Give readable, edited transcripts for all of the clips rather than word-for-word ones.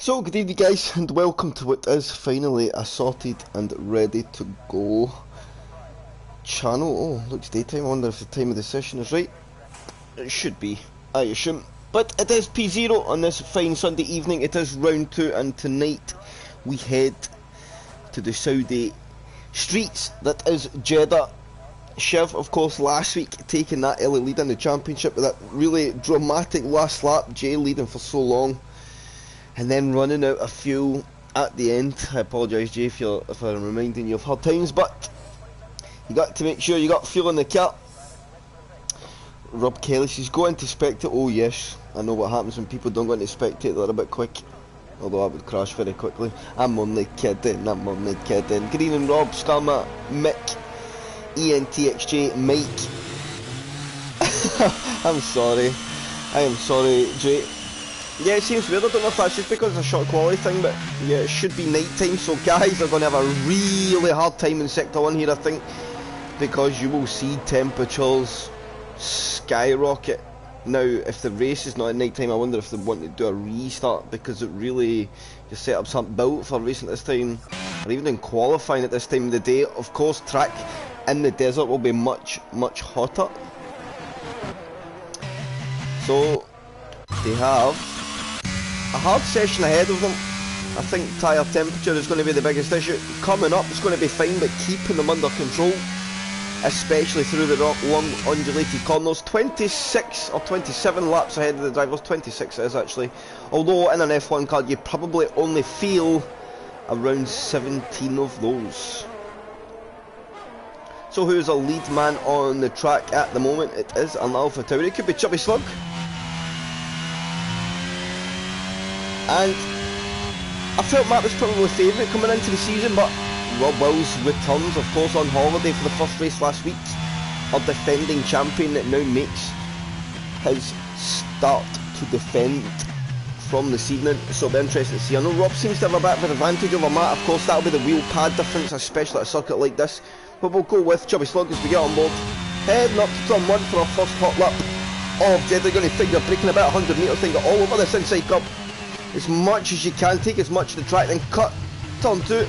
So, good evening guys, and welcome to what is finally a sorted and ready to go channel. Oh, looks daytime. I wonder if the time of the session is right. It should be, I assume. But it is P0 on this fine Sunday evening. It is round 2, and tonight we head to the Saudi streets that is Jeddah. Shiv, of course, last week taking that early lead in the championship with that really dramatic last lap. Jay leading for so long, and then running out of fuel at the end. I apologise, Jay, if I'm reminding you of hard times, but you got to make sure you got fuel in the car. Rob Kelly says, go into spectate. Oh yes, I know what happens when people don't go into spectate, they're a bit quick. Although I would crash very quickly. I'm only kidding, I'm only kidding. Green and Rob, Scammer, Mick, ENTXJ, Mike. I'm sorry. I am sorry, Jay. Yeah, it seems weird. I don't know if that's just because it's a short quality thing, but yeah, it should be night time, so guys are going to have a really hard time in Sector 1 here, I think, because you will see temperatures skyrocket. Now, if the race is not at night time, I wonder if they want to do a restart, because it really, your setups aren't built for racing at this time, or even in qualifying at this time of the day. Of course, track in the desert will be much, much hotter. So, they have a hard session ahead of them. I think tyre temperature is going to be the biggest issue. Coming up, it's going to be fine, but keeping them under control, especially through the long undulated corners. 26 or 27 laps ahead of the drivers. 26 it is actually. Although in an F1 car you probably only feel around 17 of those. So who's a lead man on the track at the moment? It is an Alpha Tauri. It could be Chubby Slug. And I felt Matt was probably favourite coming into the season, but Rob Wills returns, of course, on holiday for the first race last week. Our defending champion that now makes his start to defend from this evening, so it'll be interesting to see. I know Rob seems to have a bit of an advantage over Matt. Of course, that'll be the wheel pad difference, especially at a circuit like this. But we'll go with Chubby Slug as we get on board. Heading up to turn 1 for our first hot lap of Jeddah. Going to think they're braking about 100 metres, then get all over this inside curb as much as you can, take as much of the track, then cut turn 2,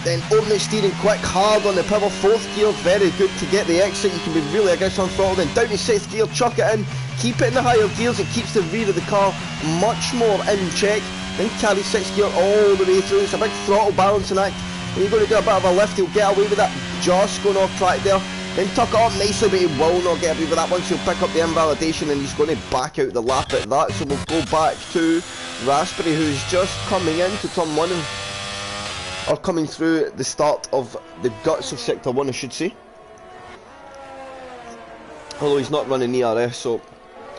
then open the steering quick, hard on the power, 4th gear, very good to get the exit. You can be really aggressive on throttle, then down to 6th gear, chuck it in, keep it in the higher gears. It keeps the rear of the car much more in check, then carry 6th gear all the way through. It's a big throttle balancing act. When you're going to do a bit of a lift, he'll get away with that, just going off track there, then tuck it up nicely, but he will not get away with that. Once he'll pick up the invalidation, and he's going to back out the lap at that. So we'll go back to Raspberry, who's just coming into turn 1, or coming through the start of the guts of Sector 1, I should say. Although he's not running ERS, so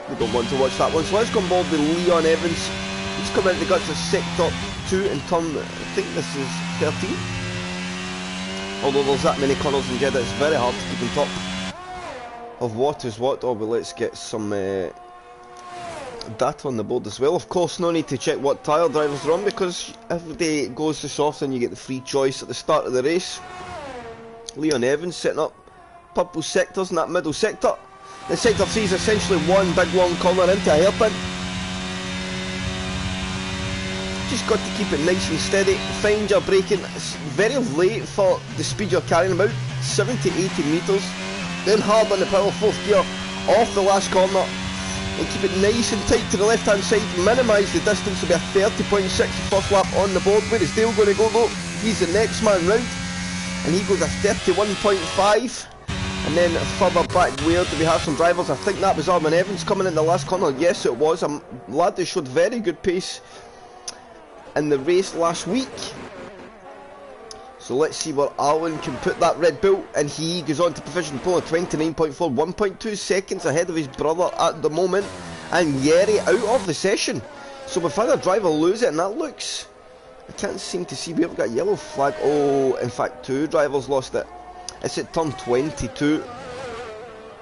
we don't want to watch that one. So let's go on board with Leon Evans. He's coming into the guts of Sector 2 in turn, I think this is 13. Although there's that many corners in Jeddah, it's very hard to keep on top of what is what. Oh, but let's get some data on the board as well. Of course, no need to check what tyre drivers are on, because every day it goes to soft and you get the free choice at the start of the race. Leon Evans setting up purple sectors in that middle sector. The sector 3 is essentially one big long corner into a hairpin. Just got to keep it nice and steady. Find your braking. It's very late for the speed you're carrying, about 70-80 metres. Then hard on the power, 4th gear, off the last corner. And keep it nice and tight to the left hand side. Minimise the distance. Will be a 30.6 first lap on the board. Where is Dale going to go though? He's the next man round, and he goes a 31.5. And then further back, where do we have some drivers? I think that was Armin Evans coming in the last corner. Yes, it was. A lad that showed very good pace in the race last week. So let's see where Alwyn can put that Red Bull, and he goes on to provision pole at 29.4, 1.2 seconds ahead of his brother at the moment, and Yeri out of the session. So we've had a driver lose it, and that looks, I can't seem to see, we've got a yellow flag. Oh, in fact 2 drivers lost it. It's at turn 22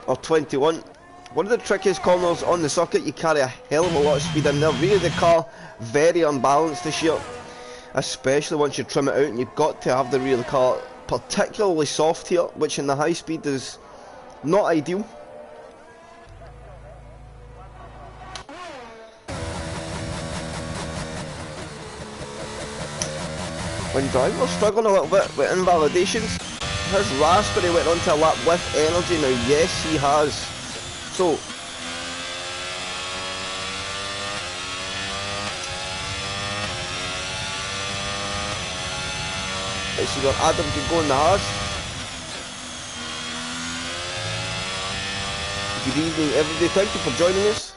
or 21. One of the trickiest corners on the circuit. You carry a hell of a lot of speed in there. Rear of the car very unbalanced this year, especially once you trim it out, and you've got to have the rear of the car particularly soft here, which in the high speed is not ideal. When drivers struggling a little bit with invalidations, has Raspberry went onto a lap with energy now? Yes, he has. So, let's see where Adam can go in the Haas. Good evening everybody, thank you for joining us.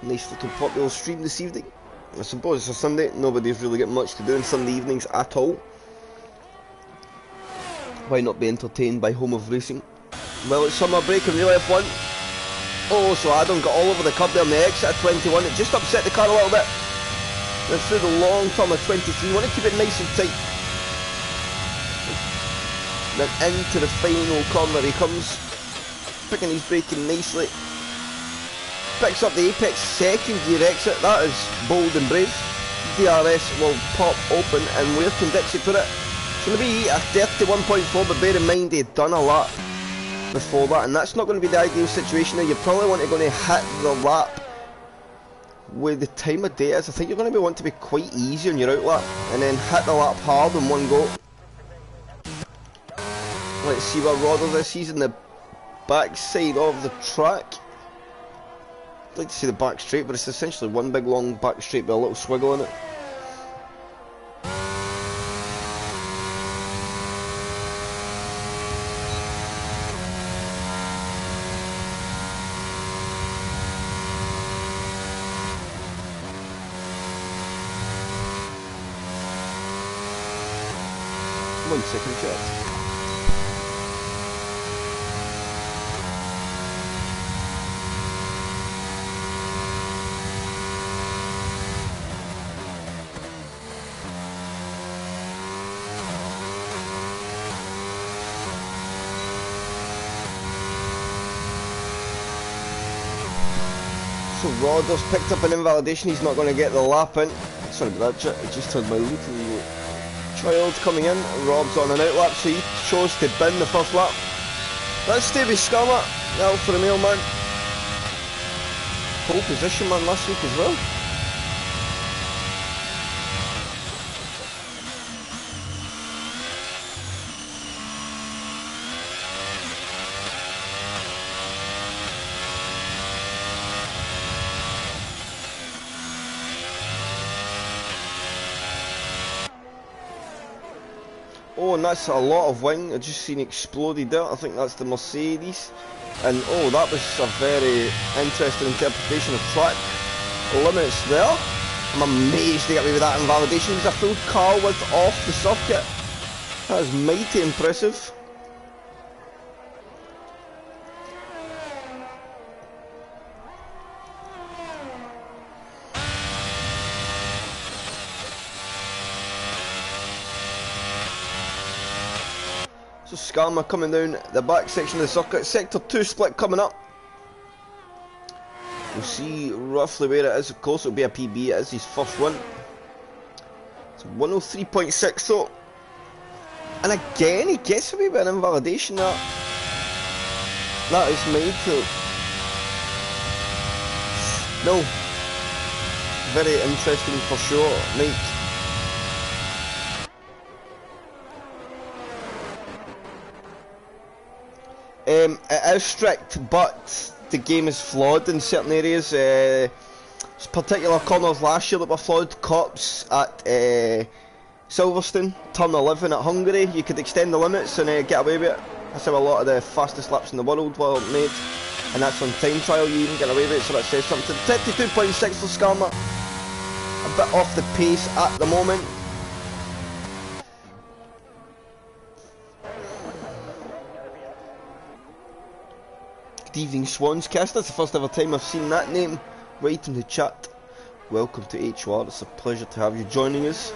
Nice little popular stream this evening. I suppose it's a Sunday, nobody's really got much to do on Sunday evenings at all. Why not be entertained by home of racing? Well, it's summer break in real F1. Oh, so Adam got all over the curb there on the exit at 21. It just upset the car a little bit. Then through the long turn of 23, want to keep it nice and tight. Then into the final corner he comes, picking his braking nicely. Picks up the apex second gear exit, that is bold and brave. DRS will pop open, and where can Dixie put it? It's going to be a 31.4, but bear in mind they'd done a lap before that, and that's not going to be the ideal situation. Now you probably want to go and hit the lap with the time of day is. I think you're going to want to be quite easy on your out lap, and then hit the lap hard in one go. Let's see what Rodders is. He's in the back side of the track. I'd like to see the back straight, but it's essentially one big long back straight with a little swiggle in it. One second, chat. So Rodders picked up an invalidation, he's not going to get the lap in. Sorry about that, chat. I just heard my little child coming in. Rob's on an out lap, so he chose to bin the first lap. That's Stevie Scammer, the Alfa Romeo man. Pole position man last week as well. Oh, and that's a lot of wing. I just seen exploded there. I think that's the Mercedes. And oh, that was a very interesting interpretation of track limits there. I'm amazed they got away with that invalidation. It's a full car width off the circuit. That is mighty impressive. So Skarma coming down the back section of the circuit. Sector 2 split coming up. We'll see roughly where it is. Of course it'll be a PB. It is his first one. It's 103.6 so. And again he gets away with an invalidation. That is made to... No. Very interesting for sure, Mike. It is strict, but the game is flawed in certain areas. Particular corners last year that were flawed. Cops at Silverstone, turn 11 at Hungary, you could extend the limits and get away with it. That's how a lot of the fastest laps in the world were made, and that's on time trial, you even get away with it, so that says something. 32.6 for Skarma, a bit off the pace at the moment. Good evening Swanscast, that's the first ever time I've seen that name right in the chat. Welcome to HR, it's a pleasure to have you joining us.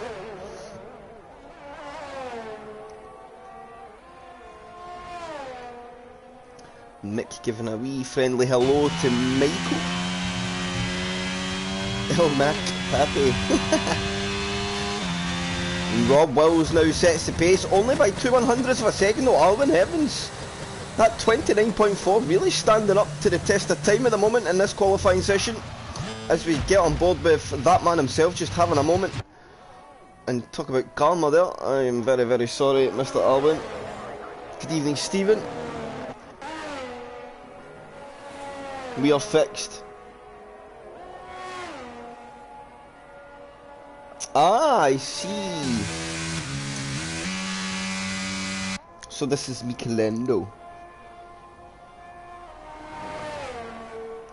Mick giving a wee friendly hello to Michael. Oh Mick, happy. Rob Wills now sets the pace, only by 2/100ths of a second though, Alvin Heavens. That 29.4 really standing up to the test of time at the moment in this qualifying session. As we get on board with that man himself just having a moment. and talk about karma there. I am very, very sorry, Mr. Alwyn. Good evening, Stephen. We are fixed. Ah, I see. So this is Michelando.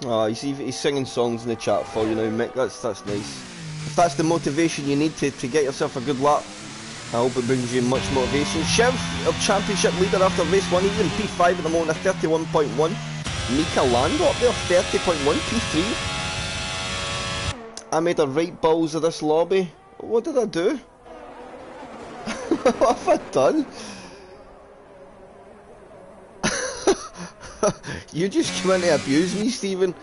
Ah, you see, he's singing songs in the chat for you now, Mick. That's nice. If that's the motivation you need to get yourself a good lap, I hope it brings you much motivation. Chev, our championship leader after race 1, he's in P5 at the moment, 31.1. Michelando up there, 30.1, P3. I made a right balls of this lobby. What did I do? What have I done? You just come in to abuse me, Stephen.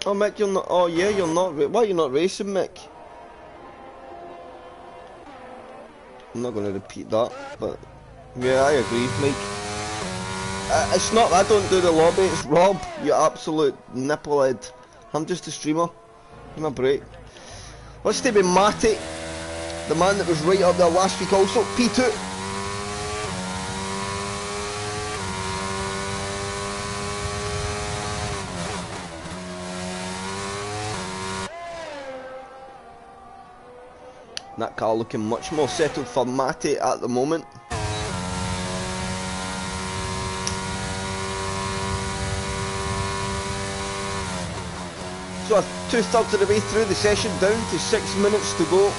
Oh, Mick, you're not. Oh, yeah, you're not. Why are you not racing, Mick? I'm not going to repeat that, but yeah, I agree, Mike. It's not. I don't do the lobby. It's Rob. You absolute nipplehead. I'm just a streamer. Give me a break. Let's stay with Matty, the man that was right up there last week also, P2. That car looking much more settled for Matty at the moment. So 2/3 of the way through the session, down to 6 minutes to go.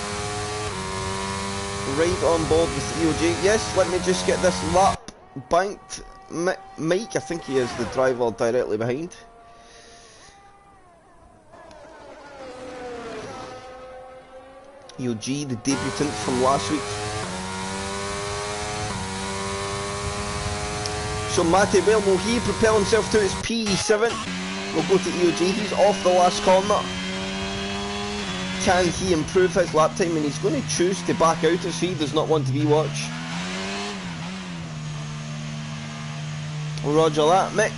Right on board with EOJ. Yes, let me just get this lap banked. Mike, I think he is the driver directly behind. EOG, the debutant from last week. So Matty, where will he propel himself to? His P7. We'll go to EOG. He's off the last corner. Can he improve his lap time? And he's going to choose to back out as he does not want to be watched. Roger that, Mick.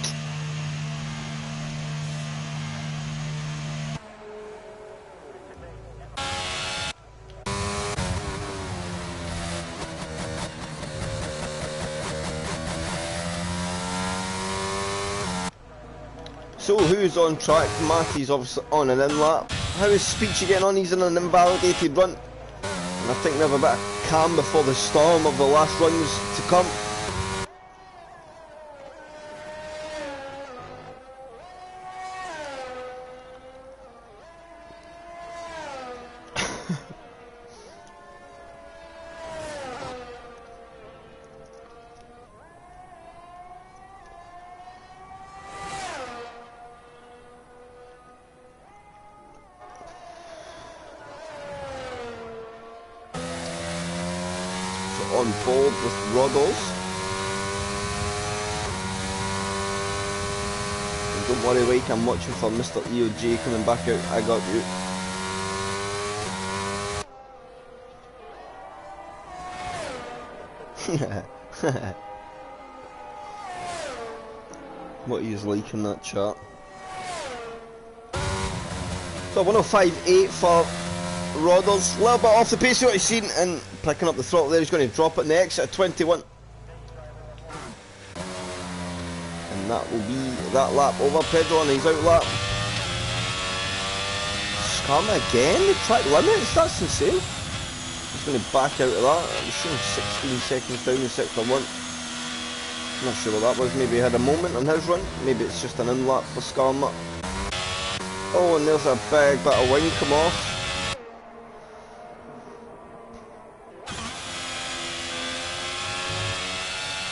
So who's on track? Matty's obviously on an in-lap. How is Speech getting on? He's in an invalidated run. And I think we have a bit of calm before the storm of the last runs to come. On board with Roddles. And don't worry, Wake, I'm watching for Mr. EOJ coming back out. I got you. What he is like in that chat. So 105.8 for Roddles, a little bit off the pace of what he's seen, and picking up the throttle there. He's going to drop it in the exit at 21. And that will be that lap over. Pedro on his out lap. Scum again, the track limits, that's insane. He's going to back out of that. He's showing 16 seconds down in sector 1. I'm not sure what that was. Maybe he had a moment on his run. Maybe it's just an in-lap for Skarma. Oh, and there's a big bit of wing come off.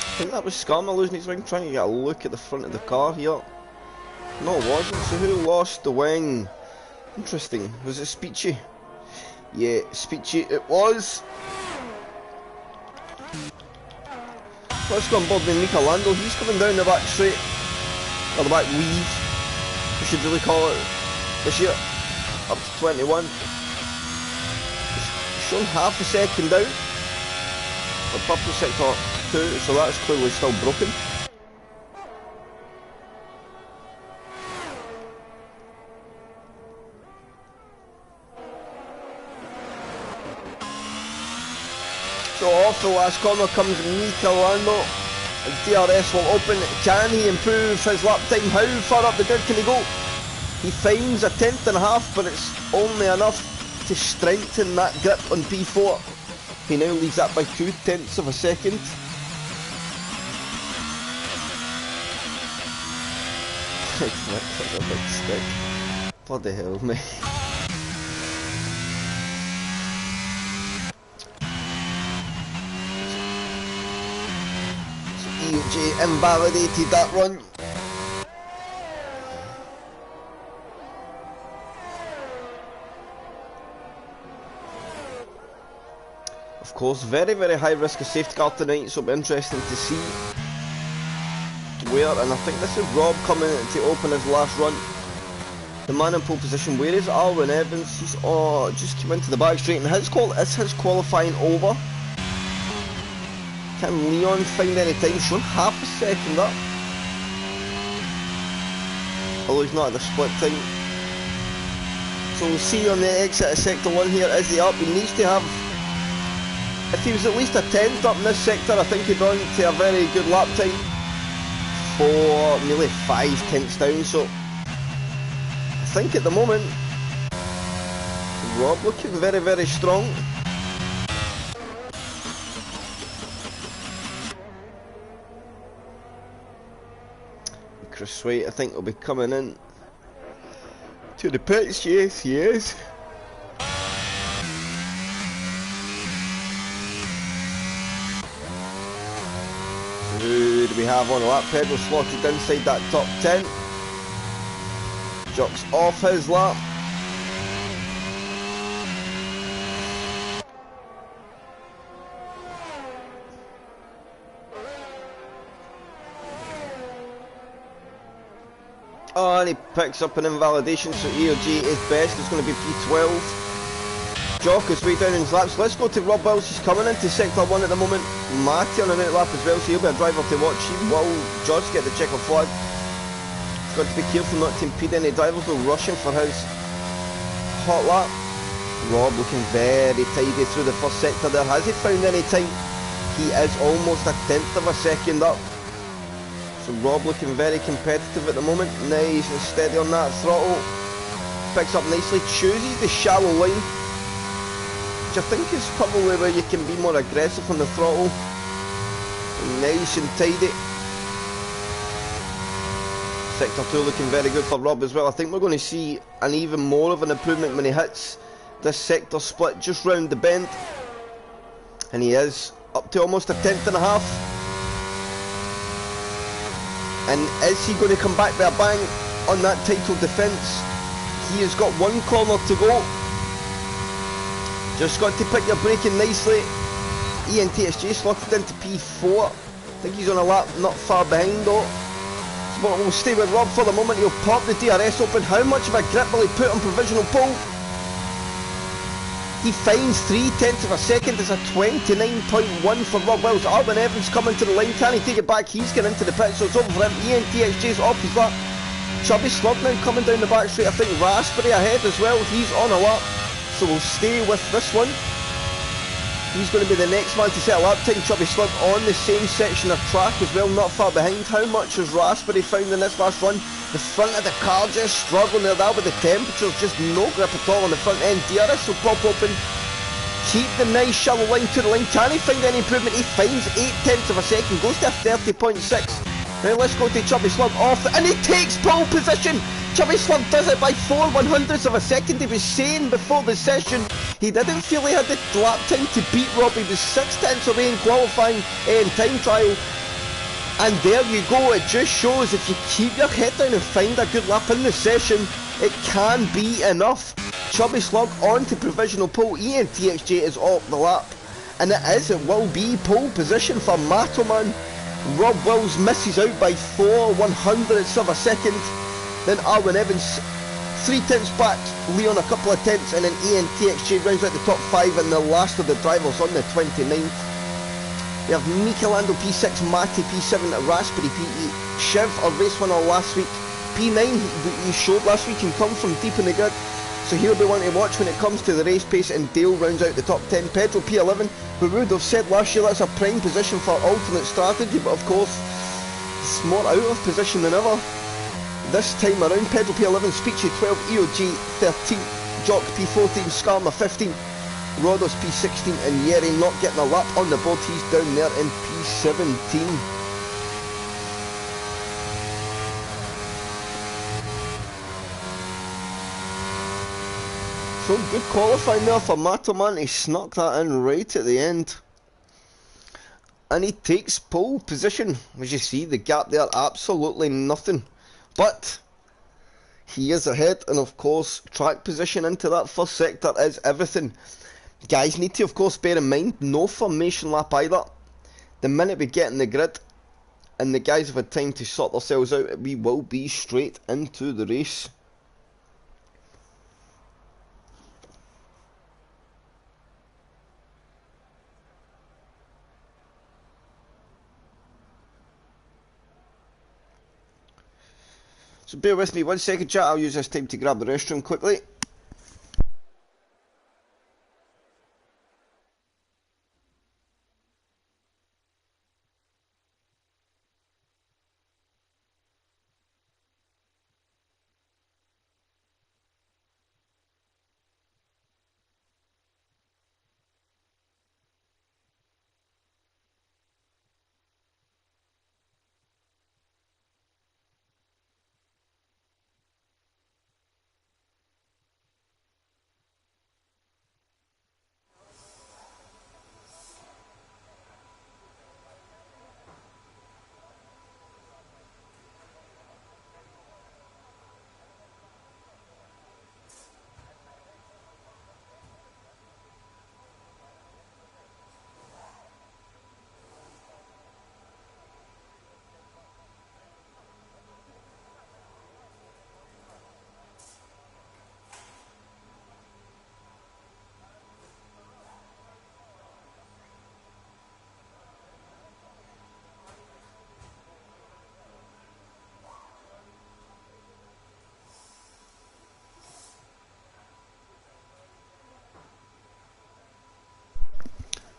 I think that was Skarma losing his wing, trying to get a look at the front of the car here. No, it wasn't. So who lost the wing? Interesting. Was it Speechy? Yeah, Speechy it was. Let's go on board with Michelando. He's coming down the back straight. Or the back weave, we should really call it this year. Up to 21. He's shown half a second down. For purple sector 2, so that's clearly still broken. the last corner comes Michelando. And DRS will open. Can he improve his lap time? How far up the grid can he go? He finds a 10th.5, but it's only enough to strengthen that grip on P4. He now leads that by 0.2 of a second. Like a big stick. Bloody hell, mate. EJ invalidated that run. Of course, very, very high risk of safety car tonight, so it'll be interesting to see where, and I think this is Rob coming in to open his last run. The man in pole position, where is Alwyn Evans? He's just came into the back straight, and is his qualifying over? Can Leon find any time? Showing half a second up. Although he's not at the split time. So we'll see on the exit of sector 1 here, is he up? He needs to have, if he was at least a 10th up in this sector, I think he'd run to a very good lap time for nearly 5 tenths down. So I think at the moment, Rob looking very, very strong. Chris Swaite, I think, will be coming in to the pits. Yes, he is. Who do we have on the lap? Pedro slotted inside that top 10. Jock's off his lap. Oh, and he picks up an invalidation, so EOG is best. It's going to be P12. Jock is way down in his laps. Let's go to Rob Wells. He's coming into sector 1 at the moment. Matty on an out lap as well, so he'll be a driver to watch. He will just get the checker flag. He's got to be careful not to impede any drivers who are rushing for his hot lap. Rob looking very tidy through the first sector there. Has he found any time? He is almost a 10th of a second up. So Rob looking very competitive at the moment. Nice and steady on that throttle. Picks up nicely, chooses the shallow line, which I think is probably where you can be more aggressive on the throttle. Nice and tidy. Sector 2 looking very good for Rob as well. I think we're going to see an even more of an improvement when he hits this sector split just round the bend. And he is up to almost a 10th.5. And is he going to come back with a bang on that title defence? He has got 1 corner to go. Just got to pick your braking nicely. ENTSJ slotted into P4. I think he's on a lap not far behind though. So we'll stay with Rob for the moment. He'll pop the DRS open. How much of a grip will he put on provisional pole? He finds 3/10 of a second. It's a 29.1 for Rob Wells. Alwyn Evans coming to the line. Can he take it back? He's getting into the pit, so it's over for him. ENTXJ's off his lap. Chubby Slug now coming down the back straight. I think Raspberry ahead as well. He's on a lap, so we'll stay with this one. He's going to be the next man to set a lap time. Chubby Slug on the same section of track as well, not far behind. How much has Raspberry found in this last run? The front of the car just struggling there, that with the temperatures, just no grip at all on the front end. DRS will pop open. Keep the nice shallow line to the line. Can he find any improvement? He finds 0.8 of a second, goes to a 30.6. Now let's go to Chubby Slug off, and he takes pole position. Chubby Slug does it by 4/100ths of a second. He was saying before the session he didn't feel he had the lap time to beat Rob. He was 6/10 away in qualifying and time trial. And there you go, it just shows if you keep your head down and find a good lap in the session, it can be enough. Chubby Slug on to provisional pole. ENTXJ is off the lap, and it will be pole position for Matoman. Rob Wills misses out by 4/100ths of a second. Then Alwyn Evans 3/10 back, Leon a couple of tenths, and then ENTXJ rounds out the top 5, and the last of the drivers on the 29th. We have Michelando P6, Matty P7, Raspberry P8, Shiv, our race winner last week, P9, he showed last week, can come from deep in the grid. So he'll be one to watch when it comes to the race pace, and Dale rounds out the top 10. Pedro P11, we would have said last year that's a prime position for alternate strategy, but of course it's more out of position than ever. This time around, Pedro P11, Speechy 12, EOG 13, Jock P14, Skarma 15, Rodos P16, and Yeri not getting a lap on the board. He's down there in P17. So good qualifying there for Matoman. He snuck that in right at the end. And he takes pole position. As you see, the gap there, absolutely nothing. But he is ahead, and of course, track position into that first sector is everything. Guys need to, of course, bear in mind, no formation lap either. The minute we get in the grid, and the guys have had time to sort themselves out, we will be straight into the race. So bear with me 1 second, chat. I'll use this time to grab the restroom quickly.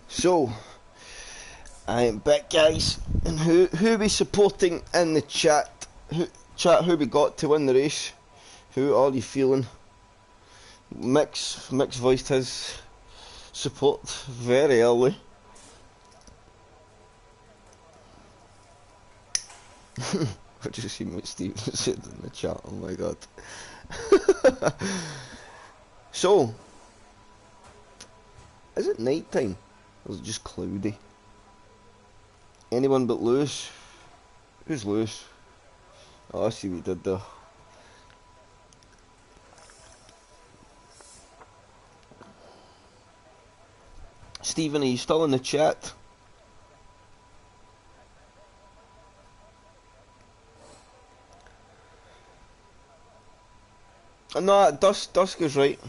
So, I am back, guys, and who are we supporting in the chat? Who we got to win the race? Who are you feeling? Mix voiced his support very early. I just seen what Steve said in the chat, oh my god. So, is it night time? Or is it just cloudy? Anyone but Lewis? Who's Lewis? Oh, I see what he did there. Stephen, are you still in the chat? No, Dusk is right.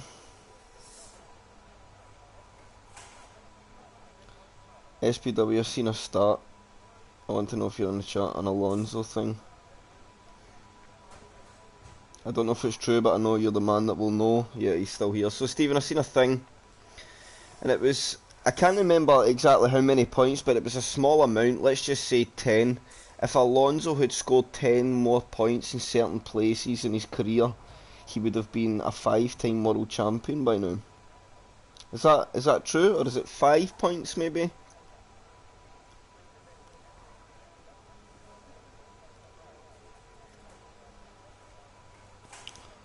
SPW, I've seen a start. I want to know if you're in the chat, an Alonso thing. I don't know if it's true, but I know you're the man that will know. Yeah, he's still here. So Stephen, I've seen a thing, and it was, I can't remember exactly how many points, but it was a small amount, let's just say 10. If Alonso had scored 10 more points in certain places in his career, he would have been a 5-time world champion by now. Is that true, or is it 5 points maybe?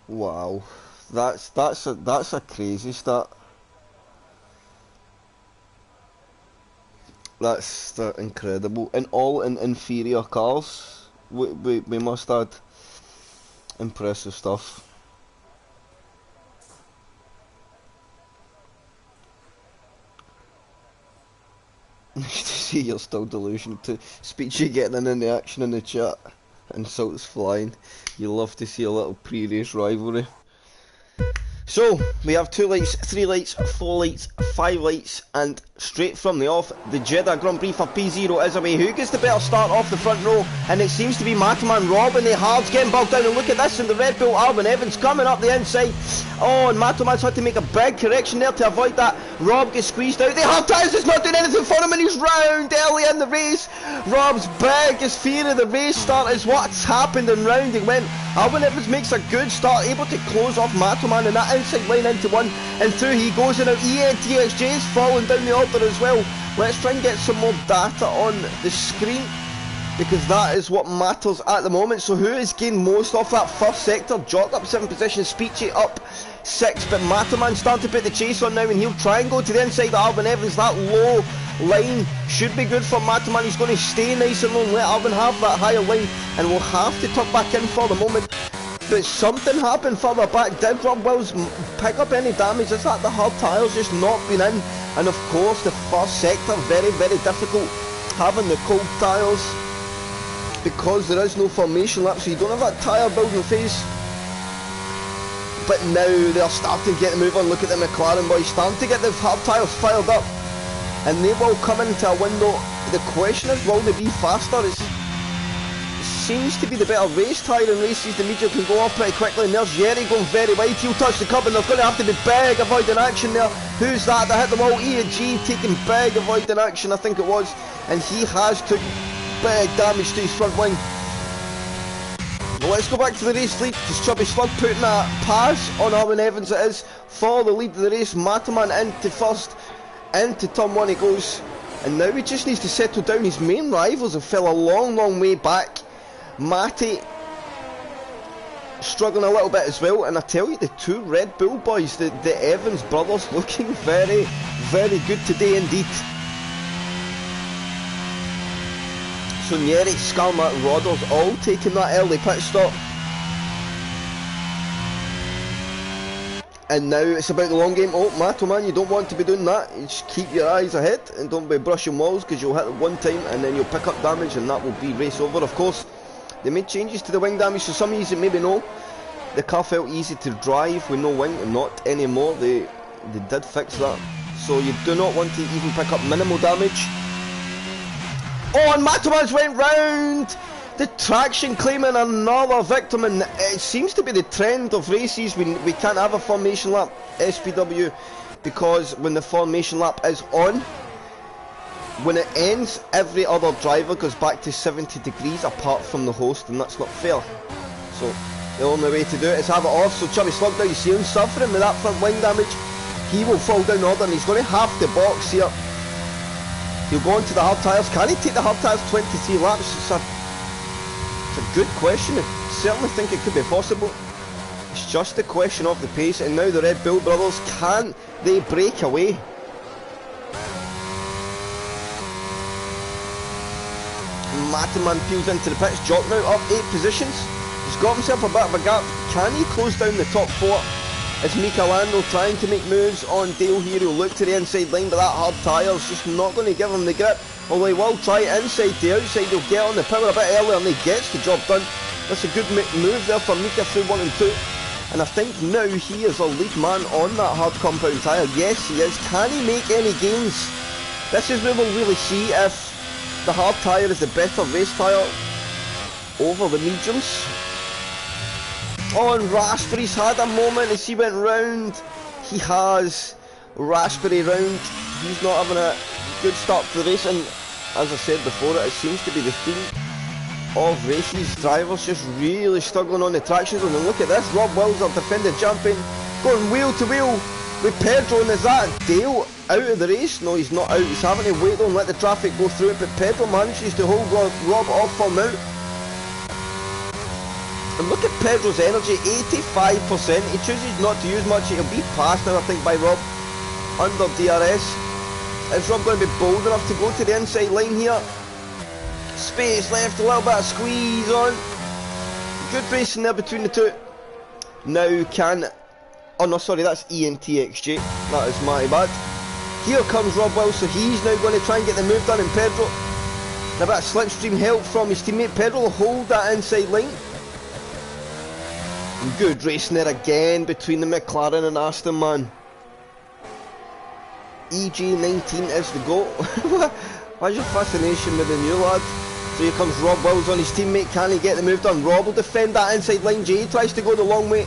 Wow, that's a crazy stat. That's incredible, and all in inferior cars. We must add. Impressive stuff. Nice to see you're still delusional. To speech you getting in the action in the chat. Insults flying. You love to see a little pre-race rivalry. So, we have 2 lights, 3 lights, 4 lights, 5 lights, and straight from the off. The Jeddah Grand Prix for P0 is away. Who gets the better start off the front row? And it seems to be Mataman Rob and the Hards getting bogged down. And look at this, and the Red Bull Alvin Evans coming up the inside. Oh, and Mataman's had to make a big correction there to avoid that. Rob gets squeezed out. The hard tyres is not doing anything for him, and he's round early in the race. Rob's biggest fear of the race start is what's happened in rounding when Alvin Evans makes a good start, able to close off Mataman in that inside line into one, and through he goes, and out ENTXJ's falling down the order as well. Let's try and get some more data on the screen, because that is what matters at the moment. So who has gained most off that first sector? Jock up 7 positions, Speechy up 6, but Mataman starting to put the chase on now, and he'll try and go to the inside of Alvin Evans. That low line should be good for Mataman. He's going to stay nice and low and let Alvin have that higher line, and we'll have to tuck back in for the moment. But something happened further back. Did Rob Wills pick up any damage? Is that the hard tyres just not been in? And of course the first sector, very, very difficult having the cold tyres, because there is no formation lap, so you don't have that tyre building phase. But now they're starting to get the move on. Look at the McLaren boys starting to get the hard tyres fired up, and they will come into a window. The question is, will they be faster? It seems to be the better race tyre in races. The media can go off pretty quickly, and there's Jerry going very wide. He'll touch the curb, and there's going to have to be big avoiding action there. Who's that hit the wall? E&G taking big avoiding action, I think it was, and he has took big damage to his front wing. Well, let's go back to the race lead, because Chubby Slug putting a pass on Alvin Evans. It is for the lead of the race. Mataman into first, into turn 1 he goes, and now he just needs to settle down. His main rivals have fell a long, long way back. Matty struggling a little bit as well, and I tell you, the two Red Bull boys, the Evans brothers, looking very, very good today indeed. So Nyeri, Skalma, Rodders all taking that early pit stop. And now it's about the long game. Oh, Mataman, you don't want to be doing that. You just keep your eyes ahead and don't be brushing walls, because you'll hit it one time and then you'll pick up damage, and that will be race over. Of course, they made changes to the wing damage, so some of you that maybe know, the car felt easy to drive with no wing, and not anymore. They did fix that. So you do not want to even pick up minimal damage. Oh, and Mataman's went round the traction, claiming another victim, and it seems to be the trend of races. We can't have a formation lap, SPW, because when the formation lap is on, when it ends, every other driver goes back to 70 degrees apart from the host, and that's not fair. So the only way to do it is have it off. So Chubby Slug, now you see him suffering with that front wing damage. He will fall down order, and he's going to have to box here. He'll go on to the hard tyres. Can he take the hard tyres 23 laps? It's a good question. I certainly think it could be possible. It's just a question of the pace, and now the Red Bull brothers, can they break away? Mataman peels into the pits. Jock now up 8 positions. He's got himself a bit of a gap. Can he close down the top 4? It's Michelando trying to make moves on Dale here. He'll look to the inside line, but that hard tyre is just not going to give him the grip. Although he will try inside to outside. He'll get on the power a bit earlier, and he gets the job done. That's a good move there for Mika through 1 and 2. And I think now he is a lead man on that hard compound tyre. Yes, he is. Can he make any gains? This is where we'll really see if the hard tyre is the better race tyre over the mediums. Oh, and Raspberry's had a moment as he went round. He has Raspberry round. He's not having a good start to the race, and as I said before, it seems to be the theme of races. Drivers just really struggling on the traction zone. And look at this, Rob Wills, our defending champion, going wheel to wheel with Pedro. And is that Dale out of the race? No, he's not out. He's having to wait and let the traffic go through it, but Pedro manages to hold Rob off for now. And look at Pedro's energy, 85%. He chooses not to use much. He'll be passed now, I think, by Rob under DRS. Is Rob going to be bold enough to go to the inside line here? Space left, a little bit of squeeze on. Good racing there between the two. Now can... Oh no, sorry, that's ENTXJ. That is my bad. Here comes Rob Wills, so he's now going to try and get the move done in Pedro. And a bit of slipstream help from his teammate. Pedro will hold that inside line. Good racing there again between the McLaren and Aston, man. EJ19 is the GOAT. What's your fascination with the new lad? So here comes Rob Wills on his teammate. Can he get the move done? Rob will defend that inside line. Jay tries to go the long way.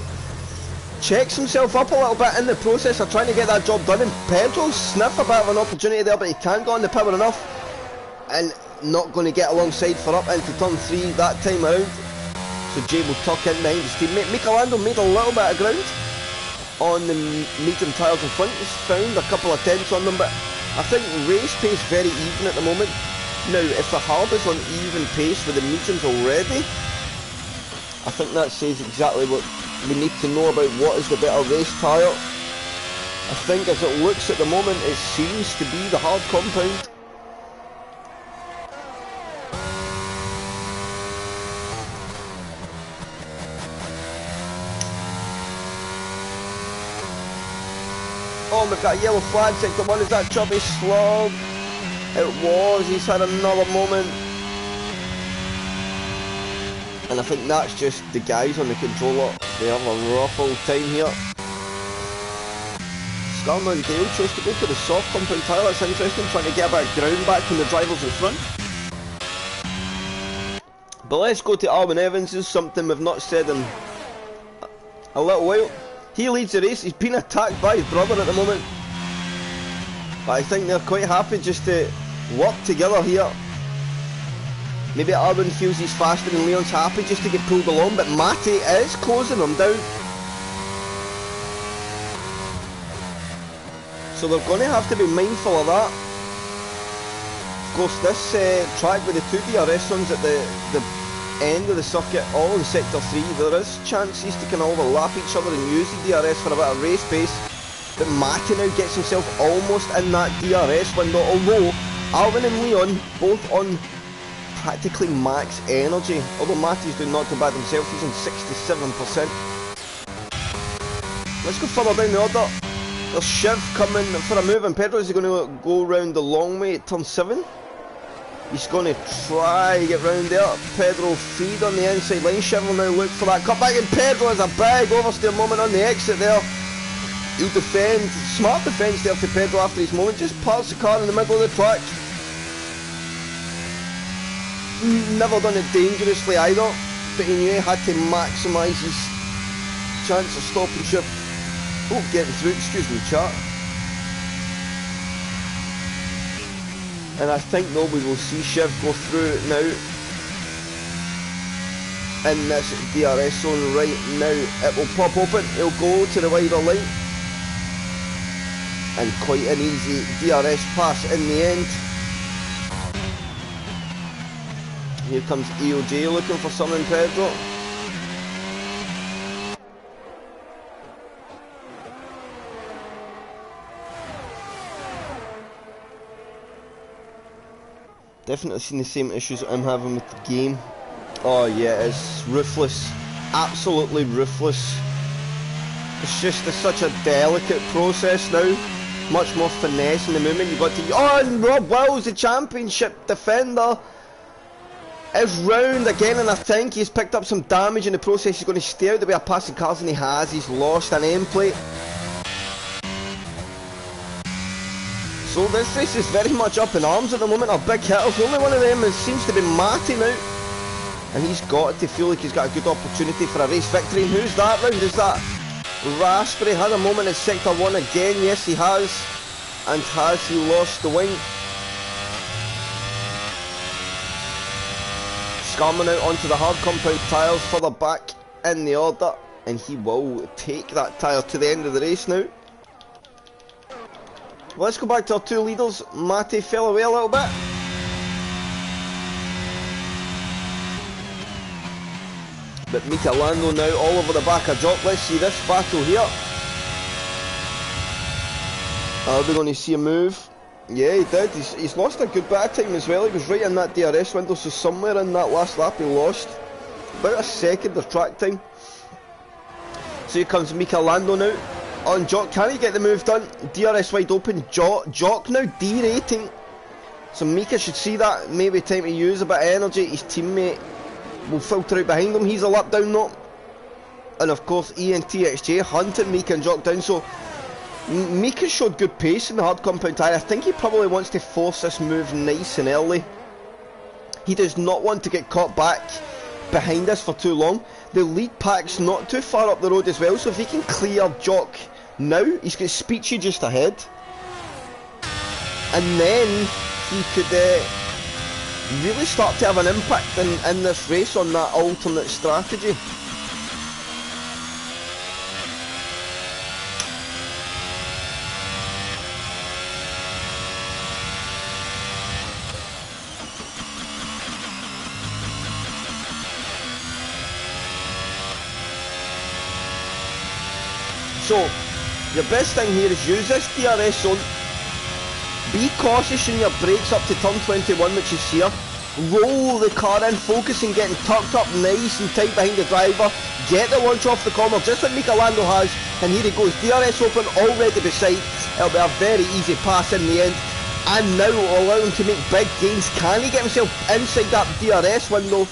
Checks himself up a little bit in the process of trying to get that job done. And Pedro sniff a bit of an opportunity there, but he can't get on the power enough. And not going to get alongside for up into turn 3 that time around. So Jay will tuck in behind his teammate. Michelando made a little bit of ground on the medium tyres in front. He's found a couple of tenths on them, but I think race pace very even at the moment. Now, if the hard is on even pace with the mediums already, I think that says exactly what we need to know about what is the better race tyre. I think as it looks at the moment, it seems to be the hard compound. Oh, we've got a yellow flag, sector 1, is that Chubby Slug? It was, he's had another moment. And I think that's just the guys on the controller, they have a rough old time here. Scarman and Dale chose to go for the soft compound tyre, that's interesting, trying to get a bit of ground back from the drivers in front. But let's go to Alwyn Evans, this is something we've not said in a little while. He leads the race, he's been attacked by his brother at the moment. But I think they're quite happy just to work together here. Maybe Alwyn feels he's faster and Leon's happy just to get pulled along, but Matty is closing him down. So they're going to have to be mindful of that. Of course, this track with the 2 DRS runs at the end of the circuit, all in sector 3, there is chances to kind of overlap each other and use the DRS for a bit of race pace. But Matty now gets himself almost in that DRS window, although Alwyn and Leon both on practically max energy. Although Matty's doing not too bad himself, he's on 67%. Let's go further down the order. There's Shiv coming for a move, and Pedro is going to go round the long way at turn 7. He's going to try to get round there. Pedro feed on the inside line. Shiv will now look for that cutback, and Pedro has a big oversteer moment on the exit there. He'll defend, smart defence there for Pedro after his moment, just parks the car in the middle of the track. Never done it dangerously either, but he knew he had to maximise his chance of stopping Shiv. Oh, getting through, excuse me chat. And I think though we will see Shiv go through it now. In this DRS zone right now. It will pop open, he'll go to the wider line. And quite an easy DRS pass in the end. Here comes EOJ looking for something, Pedro. Definitely seen the same issues I'm having with the game. Oh yeah, it's ruthless. Absolutely ruthless. It's just such a delicate process now. Much more finesse in the movement. You've got to... Oh, and Rob Wills, the championship defender, is round again, and I think he's picked up some damage in the process. He's going to stay out the way of passing cars, and he has. He's lost an end plate. So this race is very much up in arms at the moment. Our big hitters, the only one of them seems to be Matty now. And he's got to feel like he's got a good opportunity for a race victory. And who's that round? Is that Raspberry? Had a moment in sector 1 again. Yes, he has. And has he lost the wing? Scarman out onto the hard compound tyres further back in the order. And he will take that tyre to the end of the race now. Well, let's go back to our 2 leaders. Matty fell away a little bit. But Michelando now all over the back of Jock. Let's see this battle here. Are we going to see a move? Yeah, he did. He's lost a good bit of time as well. He was right in that DRS window, so somewhere in that last lap he lost about a second of track time. So here comes Michelando now. On Jock, can he get the move done? DRS wide open, Jock now derating. So Mika should see that, maybe time to use a bit of energy. His teammate will filter out behind him, he's a lap down though. And of course ENTXJ hunting Mika and Jock down, so Mika showed good pace in the hard compound tyre. I think he probably wants to force this move nice and early. He does not want to get caught back behind us for too long. The lead pack's not too far up the road as well, so if he can clear Jock now, he's got Speechy just ahead. And then he could really start to have an impact in this race on that alternate strategy. So, your best thing here is use this DRS zone. Be cautious in your brakes up to turn 21, which is here. Roll the car in, focus on getting tucked up nice and tight behind the driver. Get the launch off the corner, just like Mika Lando has. And here he goes, DRS open, already beside. It'll be a very easy pass in the end. And now will allow him to make big gains. Can he get himself inside that DRS window?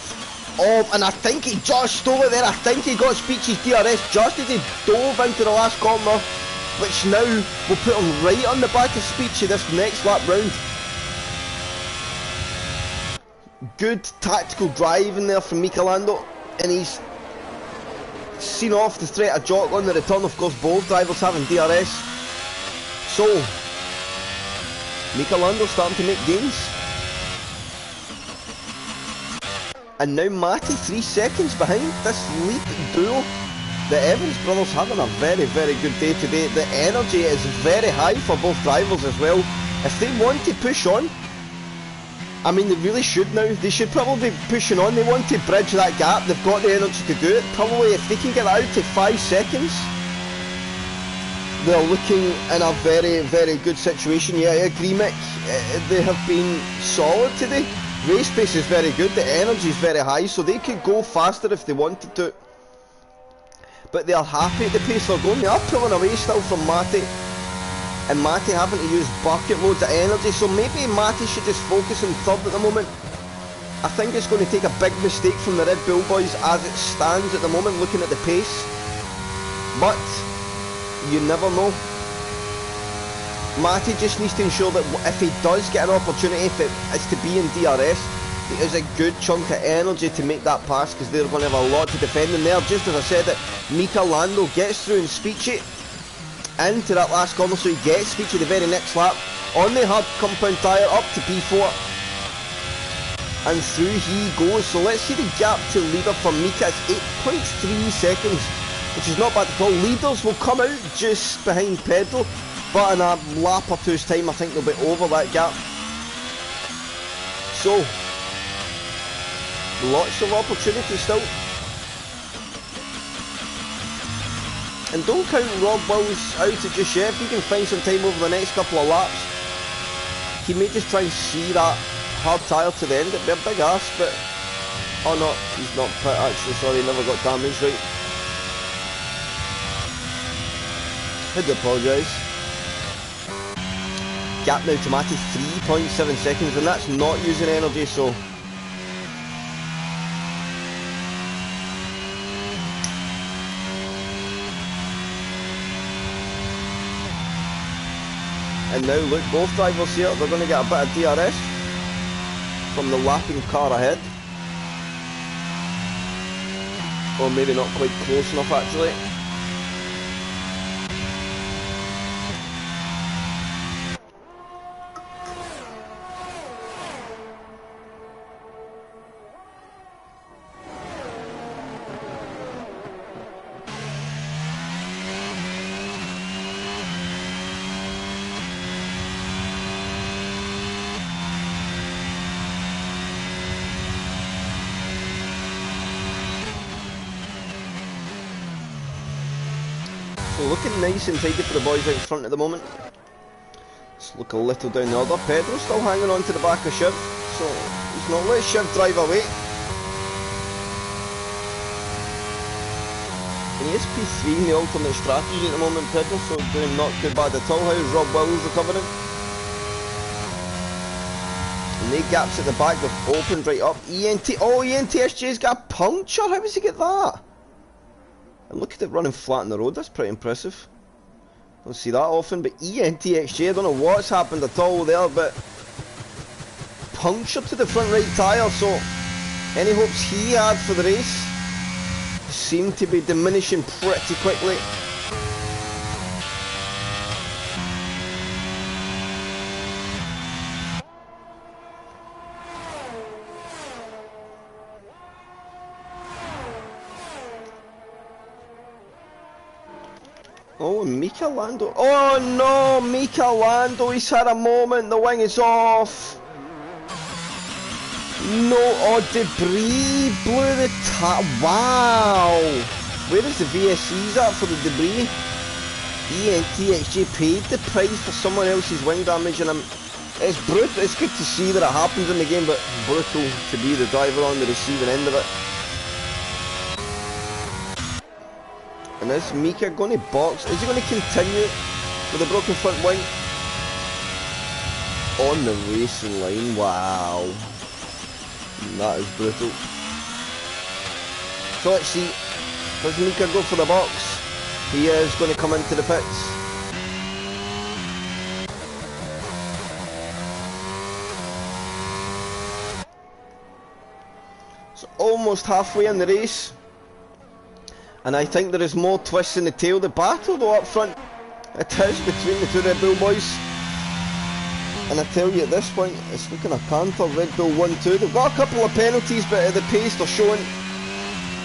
Oh, and I think he just stole it there. I think he got Speechy's DRS just as he dove into the last corner, which now will put him right on the back of Speechy this next lap round. Good tactical drive in there from Mika Lando, and he's seen off the threat of Jock on the return. Of course, both drivers having DRS. So, Mika Lando starting to make gains. And now Matty 3 seconds behind this lead duo. The Evans brothers having a very, very good day today. The energy is very high for both drivers as well. If they want to push on, I mean they really should now. They should probably be pushing on. They want to bridge that gap. They've got the energy to do it. Probably if they can get out to 5 seconds, they're looking in a very, very good situation. Yeah, I agree, Mick. They have been solid today. Race pace is very good, the energy is very high, so they could go faster if they wanted to. But they are happy at the pace they're going. They are pulling away still from Matty. And Matty having to use bucket loads of energy, so maybe Matty should just focus on third at the moment. I think it's going to take a big mistake from the Red Bull boys as it stands at the moment, looking at the pace. But, you never know. Matty just needs to ensure that if he does get an opportunity, if it's to be in DRS, there's a good chunk of energy to make that pass, because they're going to have a lot to defend in there. Just as I said, that Mika Lando gets through and Speechy into that last corner, so he gets Speechy the very next lap on the hard compound tyre up to P4, and through he goes. So let's see the gap to leader for Mika. It's 8.3 seconds, which is not bad at all. Leaders will come out just behind Pedro, but in a lap or two's time I think they'll be over that gap. So, lots of opportunity still. And don't count Rob Wills out it just yet. If he can find some time over the next couple of laps, he may just try and see that hard tyre to the end. It'd be a big ask, but... oh no, he's not pit actually, sorry, he never got damaged, right. I do apologise. Gap now to Matty 3.7 seconds, and that's not using energy, so... and now look, both drivers here, they're going to get a bit of DRS from the lapping car ahead. Or maybe not quite close enough actually. So looking nice and tidy for the boys out front at the moment. Let's look a little down the other. Pedro's still hanging on to the back of Shiv, so he's not let Shiv drive away. And he is P3 in the alternate strategy at the moment, Pedro, so doing not too bad at all. How's Rob Wills recovering? And they gaps at the back, they've opened right up. Oh, ENTSJ's got a puncture, how does he get that? And look at it running flat on the road, that's pretty impressive. Don't see that often, but ENTXJ, I don't know what's happened at all there, but puncture to the front right tyre, so any hopes he had for the race seem to be diminishing pretty quickly. Oh, Mika Lando. Oh no, Mika Lando, he's had a moment, the wing is off. No, oh, debris blew the wow. Where is the VSCs at for the debris? ENTXJ paid the price for someone else's wing damage, and it's brutal. It's good to see that it happens in the game, but brutal to be the driver on the receiving end of it. And is Mika going to box? Is he going to continue with a broken front wing? On the racing line, wow. That is brutal. So let's see. Does Mika go for the box? He is going to come into the pits. So almost halfway in the race. And I think there is more twists in the tail. The battle though up front, it is between the two Red Bull boys. And I tell you at this point, it's looking a panther. Red Bull 1-2. They've got a couple of penalties, but at the pace they're showing,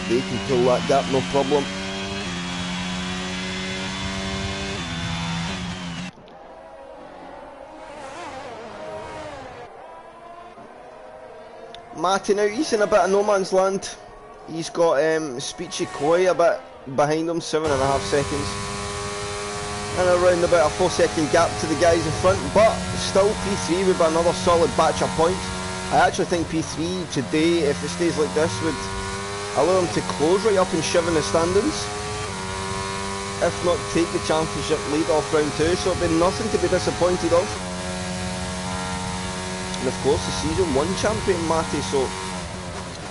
they can pull that gap, no problem. Matty now, he's in a bit of no man's land. He's got Speechy Koi a bit behind him, 7.5 seconds. And around about a 4-second gap to the guys in front, but still P3 would be another solid batch of points. I actually think P3 today, if it stays like this, would allow him to close right up and shove in the standings. If not, take the championship lead off round 2, so it'd be nothing to be disappointed of. And of course the season 1 champion Matty, so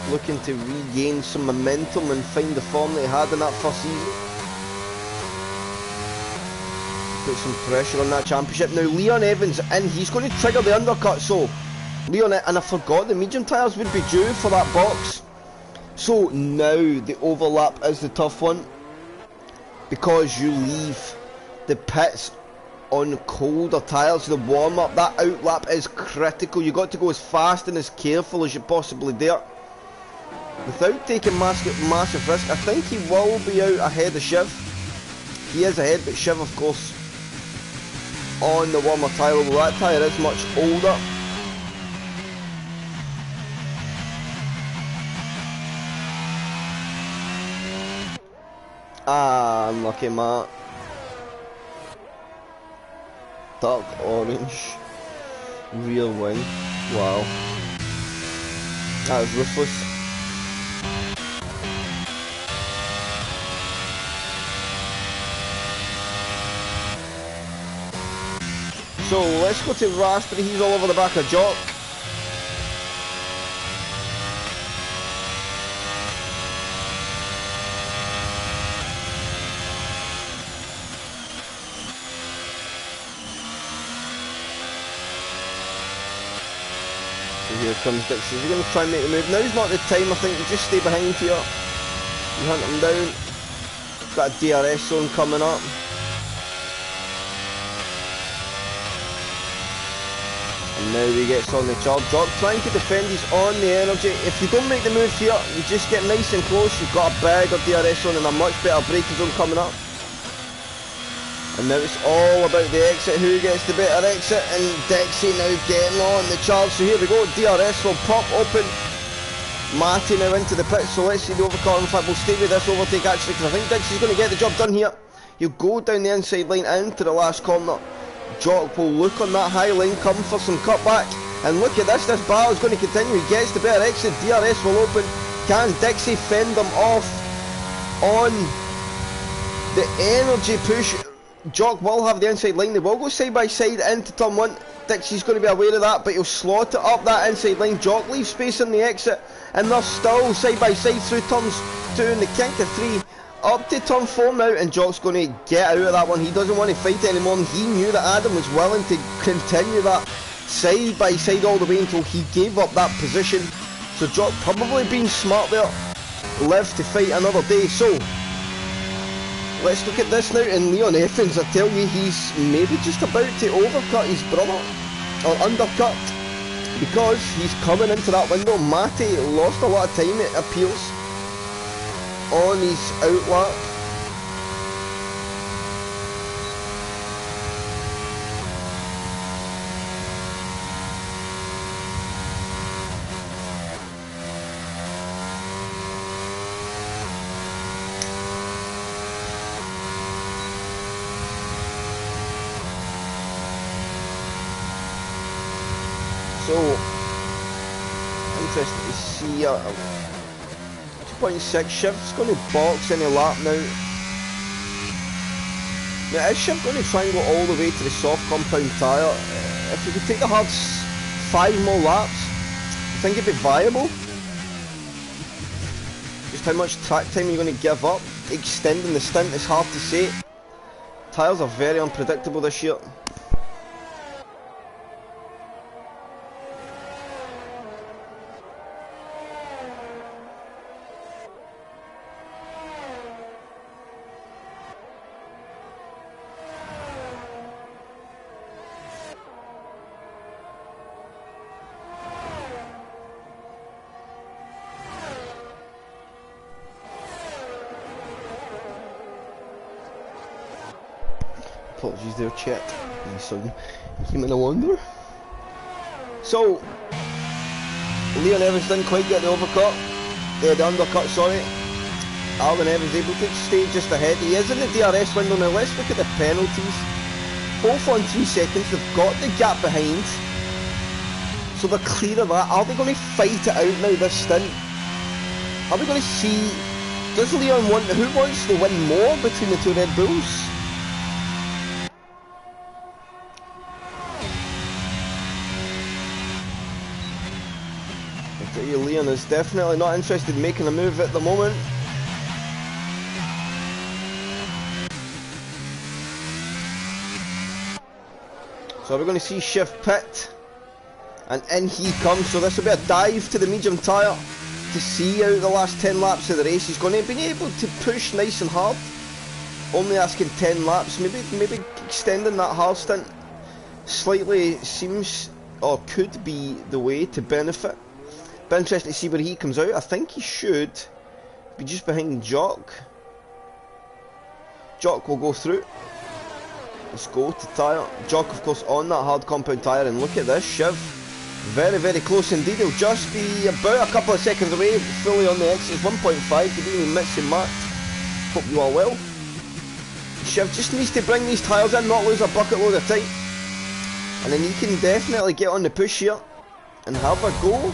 looking to regain some momentum and find the form that he had in that first season. Put some pressure on that championship. Now Leon Evans in, he's going to trigger the undercut, so Leon, and I forgot the medium tyres would be due for that box. So now the overlap is the tough one, because you leave the pits on colder tyres. The warm up, that outlap is critical. You got to go as fast and as careful as you possibly dare, without taking massive risk. I think he will be out ahead of Shiv. He is ahead, but Shiv of course on the warmer tyre, although that tyre is much older. Ah, unlucky Matt. Dark orange. Rear wing. Wow. That was ruthless. So let's go to Raspberry, he's all over the back of Jock. So here comes Dixie, he's going to try and make the move. Now's not the time, I think, just stay behind here. You hunt him down. Got a DRS zone coming up. And now he gets on the charge. Jock trying to defend, he's on the energy. If you don't make the move here, you just get nice and close. You've got a bigger DRS zone and a much better braking zone coming up. And now it's all about the exit, who gets the better exit, and Dixie now getting on the charge. So here we go, DRS will pop open. Matty now into the pit, so let's see the overcut. In fact, we'll stay with this overtake actually, because I think Dixie's going to get the job done here. He'll go down the inside line into the last corner. Jock will look on that high line, come for some cutback, and look at this battle is going to continue. He gets the better exit, DRS will open. Can Dixie fend them off on the energy push? Jock will have the inside line, they will go side by side into turn 1. Dixie's going to be aware of that, but he'll slot it up that inside line. Jock leaves space in the exit, and they're still side by side through turns 2 and the kink of 3. up to turn 4 now, and Jock's going to get out of that one. He doesn't want to fight anymore, and he knew that Adam was willing to continue that side by side all the way until he gave up that position. So Jock probably being smart there, live to fight another day. So let's look at this now, and Leon Evans, I tell you, he's maybe just about to overcut his brother, or undercut, because he's coming into that window. Matty lost a lot of time, it appears, on his outlap. So, interesting to see 2.6, Shiv's going to box any lap now. Now is Shiv going to try and go all the way to the soft compound tyre? If you could take the hards 5 more laps, I think it'd be viable. Just how much track time you're going to give up, extending the stint is hard to say. Tyres are very unpredictable this year. Apologies there, chat. My son came in a wonder. So, Leon Evans didn't quite get the overcut. The undercut, sorry. Alvin Evans able to stay just ahead. He is in the DRS window now. Let's look at the penalties. Both on 3 seconds. They've got the gap behind, so they're clear of that. Are they going to fight it out now, this stint? Are we going to see... Does Leon want... Who wants to win more between the two Red Bulls? Leon is definitely not interested in making a move at the moment. So we're going to see Shiv pit, and in he comes. So this will be a dive to the medium tyre to see out the last 10 laps of the race. He's going to be able to push nice and hard, only asking 10 laps. Maybe extending that hard stint slightly seems, or could be, the way to benefit. Be interesting to see where he comes out. I think he should be just behind Jock. Jock will go through. Let's go to tyre. Jock, of course, on that hard compound tyre, and look at this, Shiv. Very, very close indeed. He'll just be about a couple of seconds away, fully on the exit. 1.5, could even mix and match. Hope you are well. Shiv just needs to bring these tyres in, not lose a bucket load of time. And then he can definitely get on the push here and have a go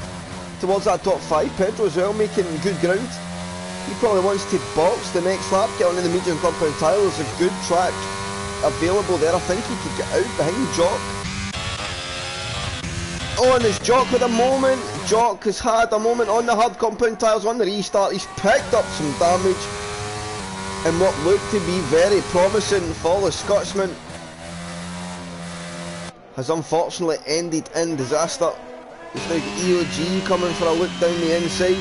towards that top 5. Pedro as well making good ground. He probably wants to box the next lap, get onto the medium compound tyre. There's a good track available there. I think he could get out behind Jock. Oh, and there's Jock with a moment. Jock has had a moment on the hard compound tyres on the restart. He's picked up some damage in what looked to be very promising for the Scotsman. Has unfortunately ended in disaster. He's now got EOG coming for a look down the inside.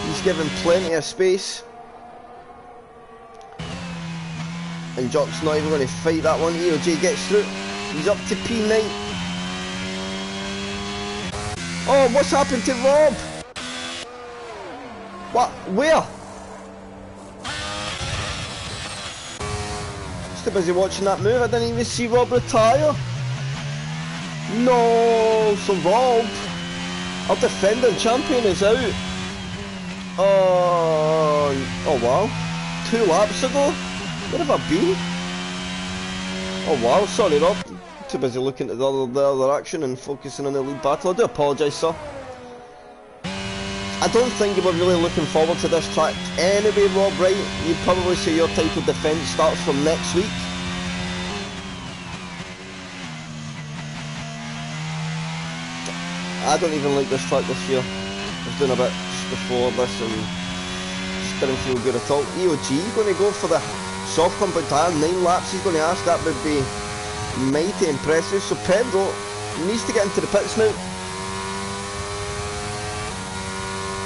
He's given plenty of space. And Jock's not even going to fight that one. EOG gets through. He's up to P9. Oh, what's happened to Rob? What? Where? Just too busy watching that move. I didn't even see Rob retire. No, so Rob, our defending champion, is out. Oh wow, 2 laps ago? Where have I been? Oh wow, sorry Rob, too busy looking at the other action and focusing on the lead battle. I do apologise, sir. I don't think you were really looking forward to this track anyway, Rob, right? You'd probably say your title defence starts from next week. I don't even like this track this year. I was doing a bit just before this and just didn't feel good at all. EOG going to go for the soft compound tyre, 9 laps he's going to ask. That would be mighty impressive. So Pedro needs to get into the pits now.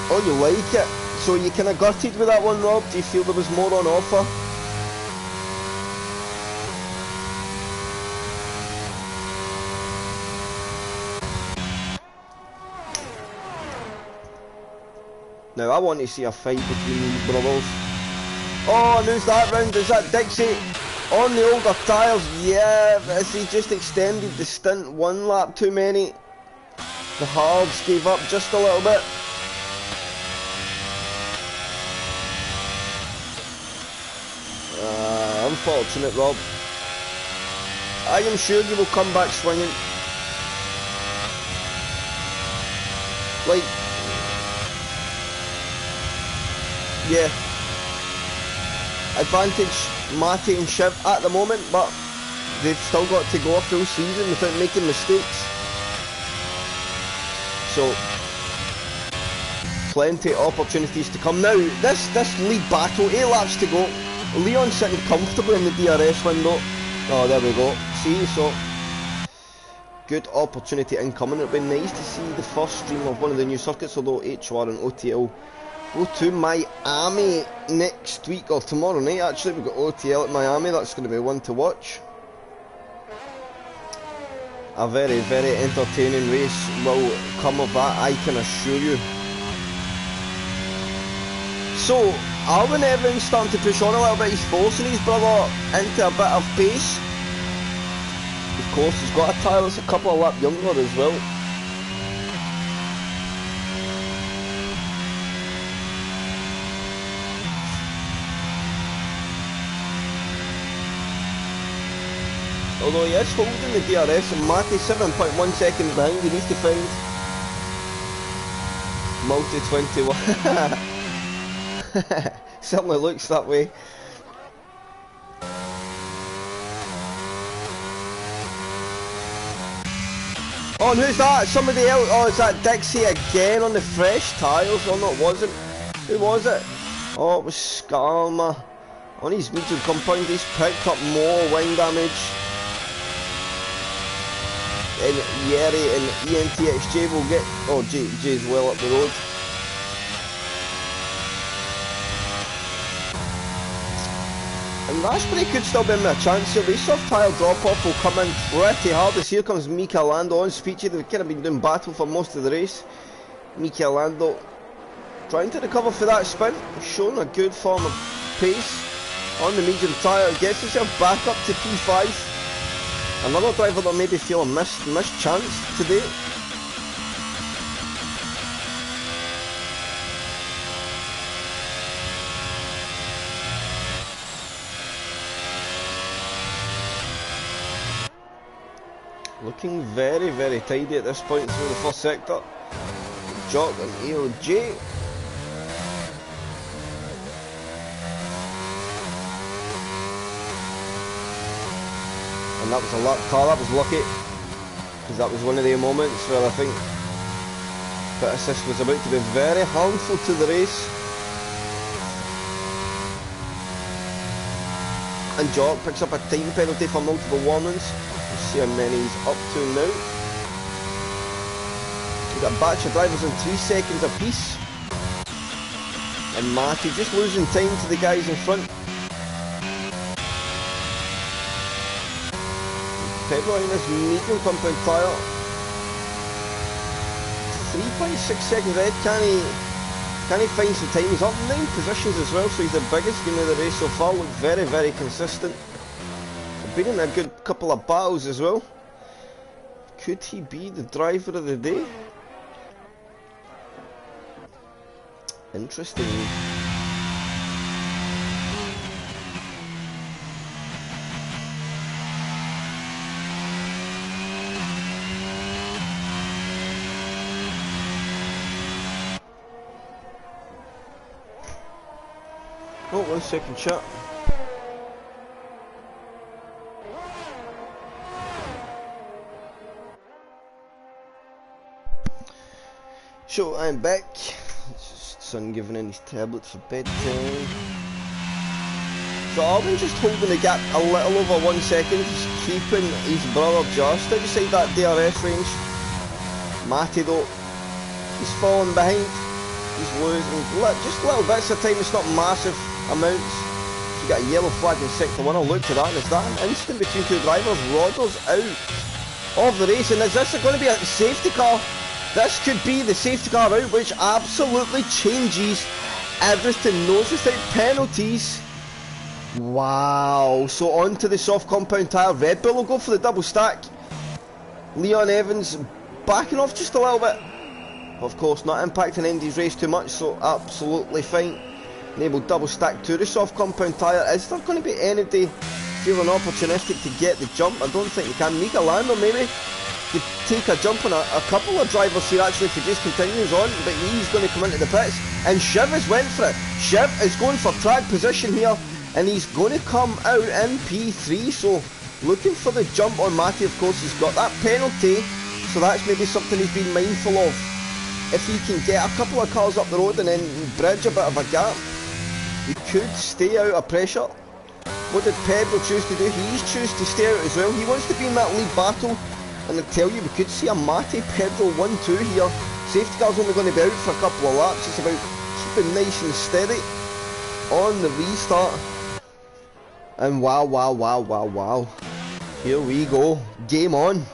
Oh, you like it? So you kind of gutted with that one, Rob? Do you feel there was more on offer? Now I want to see a fight between these brothers. Oh, and who's that round? Is that Dixie? On the older tyres, yeah, as he just extended the stint 1 lap too many. The hards gave up just a little bit. Unfortunate, Rob. I am sure you will come back swinging. Like, yeah, advantage Matty and Shiv at the moment, but they've still got to go a full season without making mistakes. So plenty of opportunities to come. Now this lead battle, 8 laps to go. Leon sitting comfortably in the DRS window. Oh, there we go. See, so good opportunity incoming. It'll be nice to see the first stream of one of the new circuits, although HR and OTL go to Miami next week, or tomorrow night actually. We've got OTL at Miami, that's going to be one to watch. A very, very entertaining race will come of that, I can assure you. So, Alvin Evans starting to push on a little bit. He's forcing his brother into a bit of pace. Of course, he's got a tyre that's a couple of laps younger as well. Although he is holding the DRS, and Matty 7.1 seconds behind. He needs to find multi 21. Certainly looks that way. Oh, and who's that? Somebody else? Oh, is that Dixie again on the fresh tyres? Oh no, it wasn't. Who was it? Oh, it was Skarma. On his medium compound, he's picked up more wing damage. And Yeri and ENTXJ will get... Oh, Jay's well up the road. And Raspberry could still be in a chance here. The soft tyre drop-off will come in pretty hard as here comes Mika Lando on speechy. They've kind of been doing battle for most of the race. Mika Lando trying to recover for that spin, showing a good form of pace on the medium tyre. Gets himself back up to P5. Another driver that maybe feel a missed chance today. Looking very, very tidy at this point through the first sector. Jock and AOJ. And that was a lap car, that was lucky. Because that was one of the moments where I think pit assist was about to be very harmful to the race. And Jock picks up a time penalty for multiple warnings. We'll see how many he's up to now. We've got a batch of drivers in 3 seconds apiece. And Matty just losing time to the guys in front. Pedro in this medium compound tyre. 3.6 seconds ahead. Can he find some time? He's up 9 positions as well, so he's the biggest game of the race so far. Looked very, very consistent. Been in a good couple of battles as well. Could he be the driver of the day? Interesting. Oh, 1 second chat. So I'm back. Just Son giving in his tablets for bedtime. So Alvin just holding the gap a little over 1 second, just keeping his brother just outside that DRS range. Matty though, he's falling behind. He's losing just little bits of time, it's not massive amounts. You got a yellow flag in sector 1, I'll look to that, and is that an instant between two drivers? Rodder's out of the race, and is this going to be a safety car? This could be the safety car out, which absolutely changes everything. Knows without penalties. Wow, so on to the soft compound tyre. Red Bull will go for the double stack. Leon Evans backing off just a little bit. Of course, not impacting Indy's race too much, so absolutely fine. Enable double stack to the soft compound tyre. Is there going to be anybody feeling opportunistic to get the jump? I don't think you can. Mika Lando maybe could take a jump on a couple of drivers here actually if he just continues on, but he's going to come into the pits. And Shiv has went for it. Shiv is going for track position here, and he's going to come out in P3, so looking for the jump on Matty. Of course, he's got that penalty, so that's maybe something he's been mindful of. If he can get a couple of cars up the road and then bridge a bit of a gap, he could stay out of pressure. What did Pedro choose to do? He's choose to stay out as well. He wants to be in that lead battle, and I tell you, we could see a Matty Pedro 1-2 here. Safety car's only going to be out for a couple of laps. It's about keeping nice and steady on the restart. And wow. Here we go. Game on.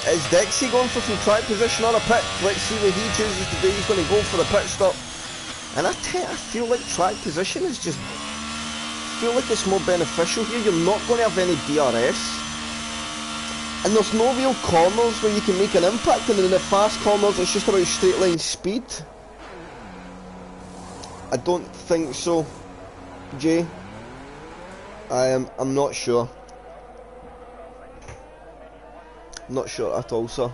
Is Dixie going for some track position on a pit? Let's see what he chooses to do. He's going to go for the pit stop. And I feel like track position is just... I feel like it's more beneficial here. You're not going to have any DRS. And there's no real corners where you can make an impact. And in the fast corners, it's just about straight line speed. I don't think so, Jay. I'm not sure. Not sure at all, sir.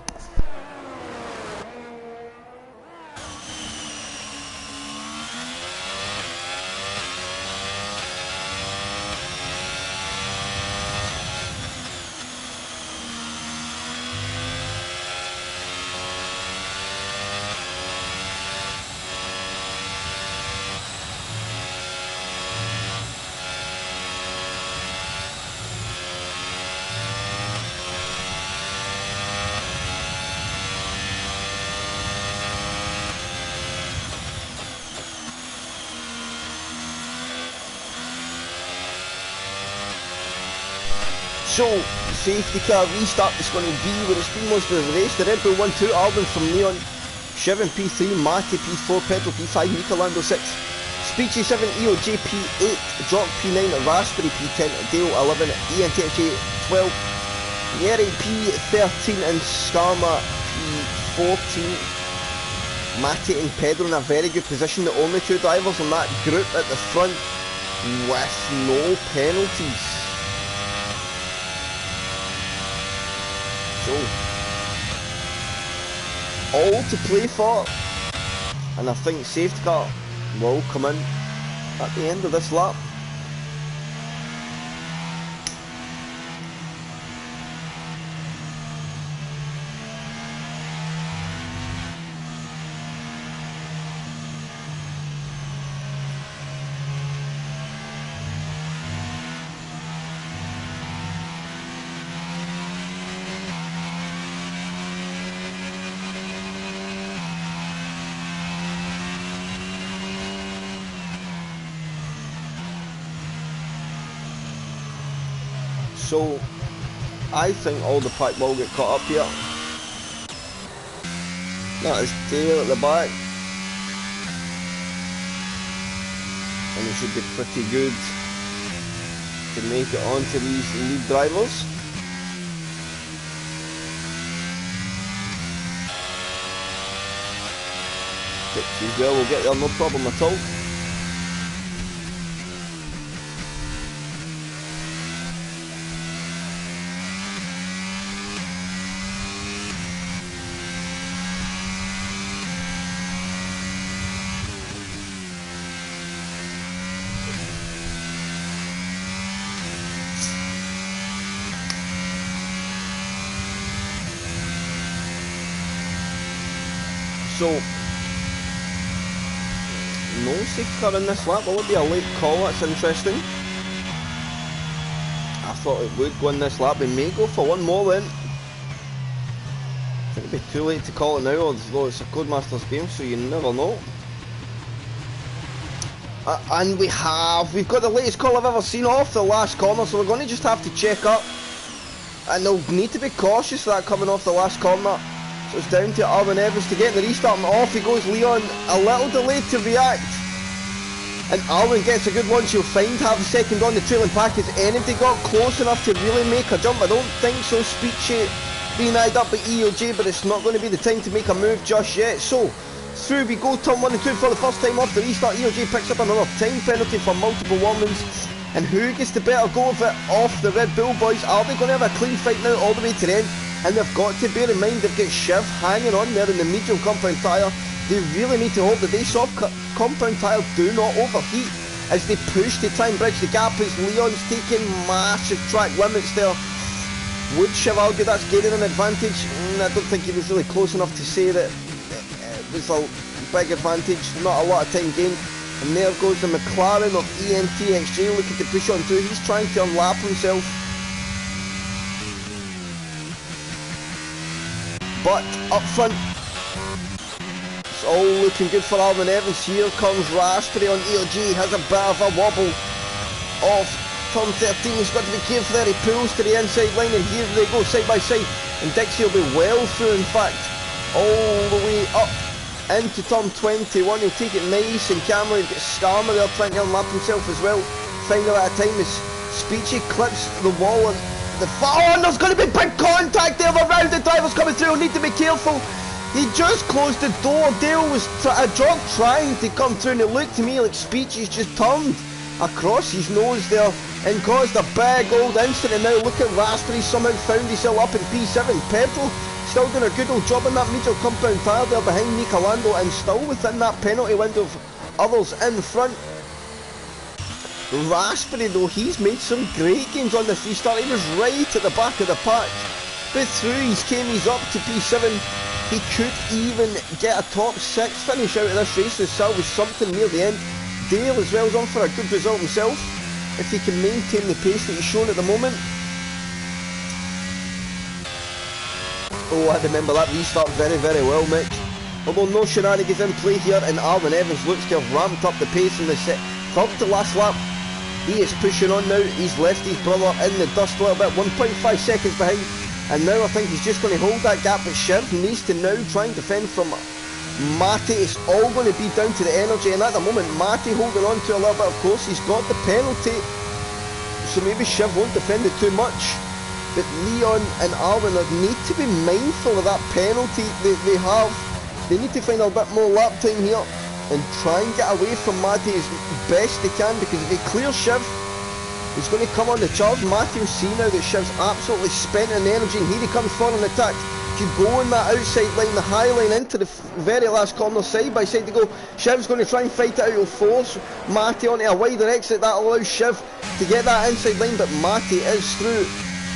So, safety car restart is going to be where it's been most of the race. The Red Bull 1-2, Albon from Leon, Shiv in P3, Matty P4, Pedro P5, Mika Lando 6, Speechy 7, EOJ P8, Jock P9, Raspberry P10, Dale 11, ENTJ 12, Yeri P13 and Starma P14. Matty and Pedro in a very good position, the only two drivers in that group at the front with no penalties. So, all to play for, and I think safety car will come in at the end of this lap. So, I think all the pack will get caught up here. That is Taylor at the back. And it should be pretty good to make it onto these lead drivers. Dixie's girl will get there, no problem at all. So no safety car in this lap. Will it be a late call? That's interesting. I thought it would go in this lap. We may go for one more then. I think it'd be too late to call it now, although it's a Codemasters game, so you never know. And we've got the latest call I've ever seen off the last corner, so we're going to just have to check up. And they'll need to be cautious of that coming off the last corner. So it's down to Arwen Evans to get the restart, and off he goes. Leon, a little delayed to react. And Arwen gets a good one. She'll find half a second on the trailing pack. Has anybody got close enough to really make a jump? I don't think so. Speechy being eyed up by EOJ, but it's not going to be the time to make a move just yet. So through we go, turn 1 and 2 for the first time off the restart. EOJ picks up another time penalty for multiple warnings. And who gets the better go of it off the Red Bull boys? Are they going to have a clean fight now all the way to the end? And they've got to bear in mind they've got Shiv hanging on there in the medium compound tyre. They really need to hope that they soft compound tyre do not overheat as they push to try and bridge the gap, as Leon's taking massive track limits there. Would Shiv argue that's gaining an advantage? I don't think he was really close enough to say that it was a big advantage. Not a lot of time gained. And there goes the McLaren of ENTXJ looking to push on through. He's trying to unlap himself. But up front, it's all looking good for Arwen Evans. Here comes Raspberry on EOG. Has a bit of a wobble off turn 13. He's got to be careful there. He pulls to the inside line, and here they go side by side. And Dixie will be well through, in fact, all the way up into turn 21. He'll take it nice and calmly. He'll get Starmer there trying to unlap himself as well. Final at a time as Speechy clips the wall and and there's going to be big contact there. The rounded driver's coming through. He'll need to be careful. He just closed the door. Dale was trying to come through, and it looked to me like Speechy's just turned across his nose there and caused a big old incident. And now look at Raspberry, somehow found himself up in P7. Pedro still doing a good old job on that medial compound tyre there behind Nico Lando, and still within that penalty window of others in front. Raspberry though, he's made some great gains on this restart. He was right at the back of the pack, but through he's up to P7. He could even get a top 6 finish out of this race and salvage something near the end. Dale as well is on for a good result himself if he can maintain the pace that he's shown at the moment. Oh, I remember that restart very, very well, Mitch. Although no shenanigans in play here, and Arwen Evans looks to have ramped up the pace in the third to last lap. He is pushing on now. He's left his brother in the dust a little bit, 1.5 seconds behind. And now I think he's just going to hold that gap, but Shiv needs to now try and defend from Matty. It's all going to be down to the energy, and at the moment Matty holding on to a little bit. Of course, he's got the penalty, so maybe Shiv won't defend it too much. But Leon and Arwen need to be mindful of that penalty they have. They need to find a bit more lap time here and try and get away from Matty as best they can, because if he clears Shiv, he's going to come on the charge. Matty will see now that Shiv's absolutely spent in energy, and here he comes for an attack to go on that outside line, the high line into the very last corner, side by side to go. Shiv's going to try and fight it out. He'll force Matty onto a wider exit. That allows Shiv to get that inside line, but Matty is through.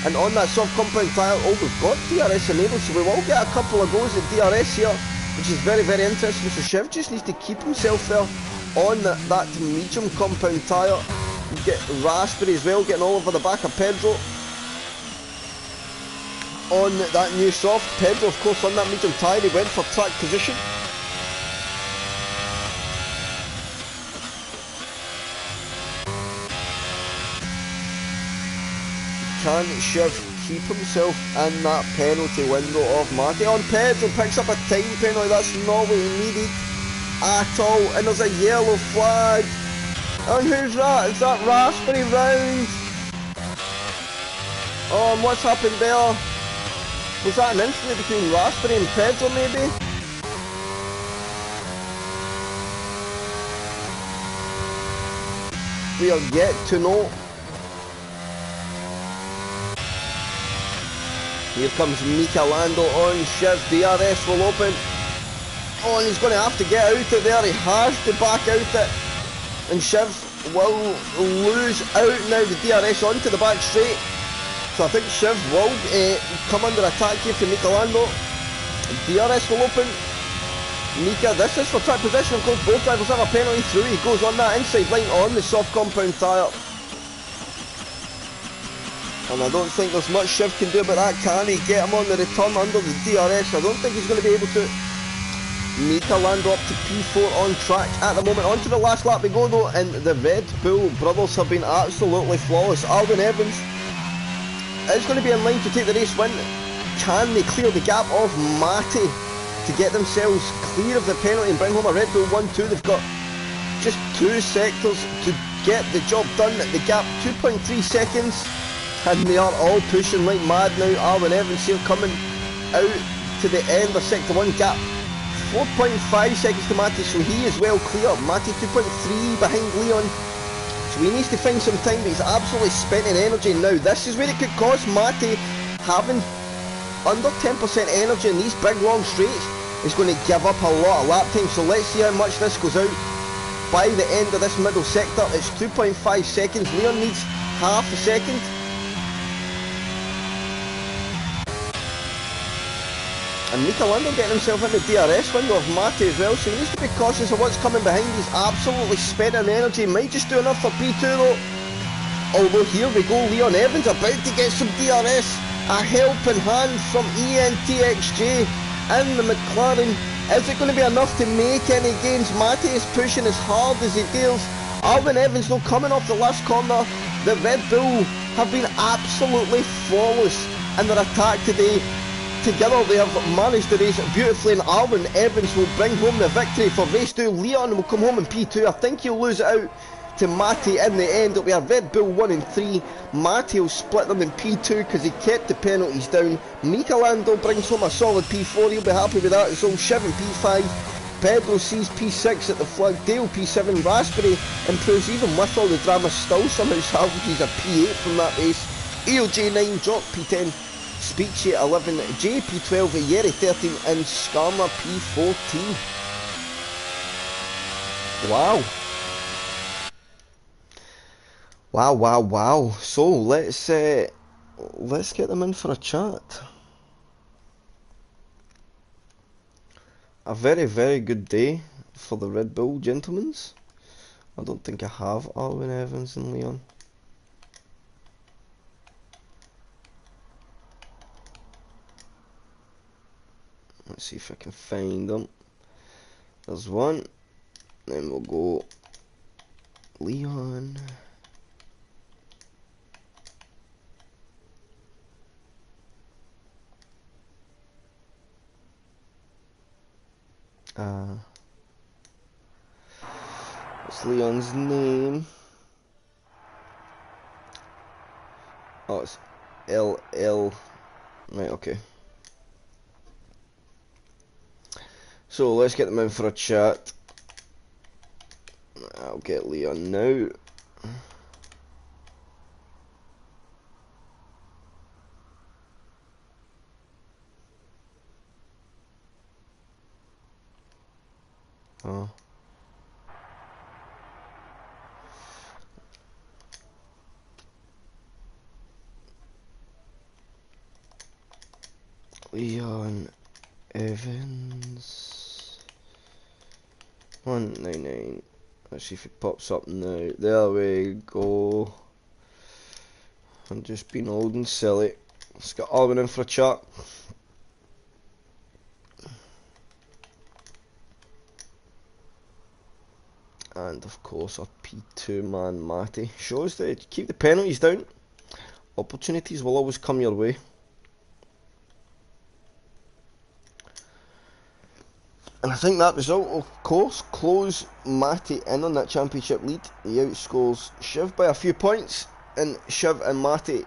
And on that soft compound tyre, oh, we've got DRS enabled, so we will get a couple of goes at DRS here, which is very, very interesting. So Shiv just needs to keep himself there on that medium compound tyre. You get Raspberry as well getting all over the back of Pedro on that new soft. Pedro, of course, on that medium tyre, he went for track position. Can Shiv keep himself in that penalty window of Matty? On Pedro picks up a time penalty. That's not what he needed at all, and there's a yellow flag. And who's that? Is that Raspberry round? Oh, and what's happened there? Was that an incident between Raspberry and Pedro maybe? We are yet to know. Here comes Mika Lando on Shiv. DRS will open. Oh, and he's going to have to get out of there. He has to back out it. And Shiv will lose out now the DRS onto the back straight. So I think Shiv will come under attack here from Mika Lando. DRS will open. Mika, this is for track position. Of course, both drivers have a penalty through. He goes on that inside line on the soft compound tyre. And I don't think there's much Shiv can do about that, can he? Get him on the return under the DRS. I don't think he's going to be able to. Mika Lando up to P4 on track at the moment. On to the last lap we go though, and the Red Bull brothers have been absolutely flawless. Alvin Evans is going to be in line to take the race win. Can they clear the gap of Matty to get themselves clear of the penalty and bring home a Red Bull 1-2? They've got just 2 sectors to get the job done. The gap 2.3 seconds, and they are all pushing like mad now. Alvin Evans here coming out to the end of sector 1 gap. 4.5 seconds to Matty, so he is well clear. Matty 2.3 behind Leon, so he needs to find some time, but he's absolutely spent in energy now. This is where it could cost Matty. Having under 10% energy in these big long straights is going to give up a lot of lap time, so let's see how much this goes out by the end of this middle sector. It's 2.5 seconds. Leon needs half a second. And Mika Lando getting himself in the DRS window of Matty as well, so he needs to be cautious of what's coming behind. He's absolutely spent in energy, might just do enough for P2 though. Although here we go, Leon Evans about to get some DRS. A helping hand from ENTXJ and the McLaren. Is it going to be enough to make any gains? Matty is pushing as hard as he dares. Alvin Evans though coming off the last corner. The Red Bull have been absolutely flawless in their attack today. Together they have managed the race beautifully, and Alvin Evans will bring home the victory for race 2. Leon will come home in P2. I think he'll lose it out to Matty in the end. It'll be a Red Bull 1 and 3. Matty will split them in P2 because he kept the penalties down. Mika Lando brings home a solid P4. He'll be happy with that. It's all Shiv in P5. Pedro sees P6 at the flag. Dale P7. Raspberry improves even with all the drama. Still somehow salvages a P8 from that race. EOJ9 drop P10. Speechy 11, JP12, Yeri 13 and Skarma P14. Wow. Wow. So let's get them in for a chat. A very good day for the Red Bull gentlemen. I don't think I have Alvin Evans and Leon. Let's see if I can find them. There's one. Then we'll go Leon. What's Leon's name? Oh, it's LL. Right, okay. So let's get them in for a chat. I'll get Leon now. Oh. Leon Evans 199. Let's see if it pops up now. There we go. I'm just being old and silly. Let's get Alvin in for a chat. And of course our P2 man Matty shows that keep the penalties down. Opportunities will always come your way. And I think that result will, of course, close Matty in on that championship lead. He outscores Shiv by a few points, and Shiv and Matty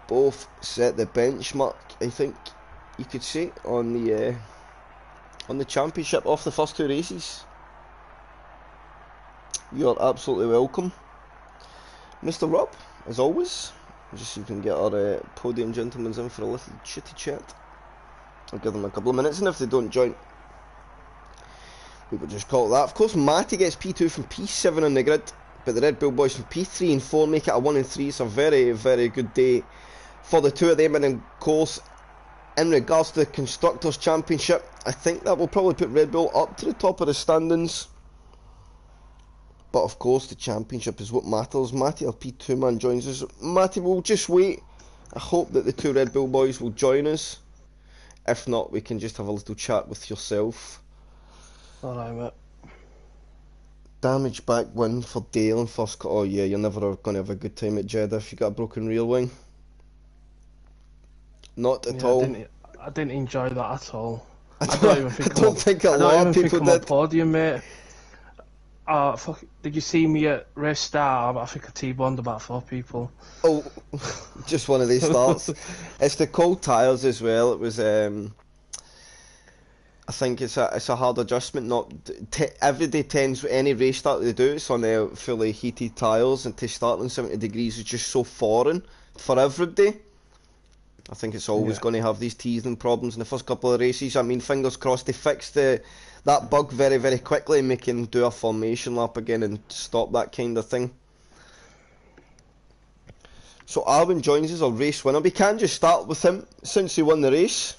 both set the benchmark, I think you could say, on the championship off the first 2 races. You are absolutely welcome, Mr. Rob, as always. Just so we can get our podium gentlemen in for a little chitty chat. I'll give them a couple of minutes, and if they don't join, we will just call it that. Of course, Matty gets P2 from P7 on the grid, but the Red Bull boys from P3 and 4 make it a 1 and 3. It's a very good day for the two of them, and of course, in regards to the Constructors' Championship, I think that will probably put Red Bull up to the top of the standings. But of course, the championship is what matters. Matty, our P2 man, joins us. Matty, we'll just wait. I hope that the two Red Bull boys will join us. If not, we can just have a little chat with yourself. Alright, mate. Damage back win for Dale in first cut. Oh yeah, you're never going to have a good time at Jeddah if you got a broken rear wing. Not at all. I didn't enjoy that at all. I don't think a lot of people did. On podium, mate. Fuck, did you see me at race start? I think I T-boned about 4 people. Oh, just one of these starts. It's the cold tyres as well. It was, I think it's a hard adjustment. Not every day tends any race start they do. It's on the fully heated tyres, and to start in 70 degrees is just so foreign for everybody. I think it's always going to have these teething problems in the first couple of races. I mean, fingers crossed they fix that bug very, very quickly, and we can do a formation lap again and stop that kind of thing. So Arwin joins us, our race winner. We can just start with him since he won the race.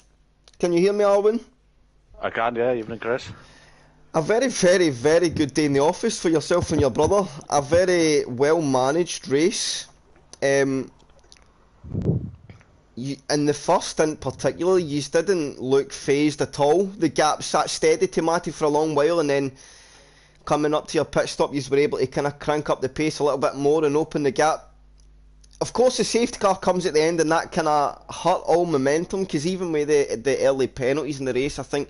Can you hear me, Arwin? I can, yeah. Evening, Chris. A very, very, very good day in the office for yourself and your brother. A very well managed race. In the first stint particularly, you didn't look phased at all. The gap sat steady to Matty for a long while, and then coming up to your pit stop, you were able to kind of crank up the pace a little bit more and open the gap. Of course, the safety car comes at the end, and that kind of hurt all momentum, because even with the early penalties in the race, I think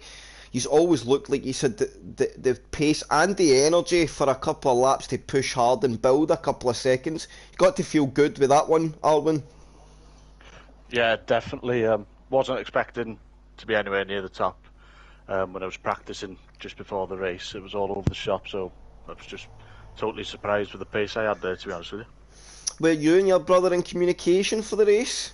you always looked like you said the pace and the energy for a couple of laps to push hard and build a couple of seconds. You got to feel good with that one, Alwyn. Yeah, definitely. Wasn't expecting to be anywhere near the top when I was practicing just before the race. It was all over the shop, so I was just totally surprised with the pace I had there, to be honest with you. Were you and your brother in communication for the race?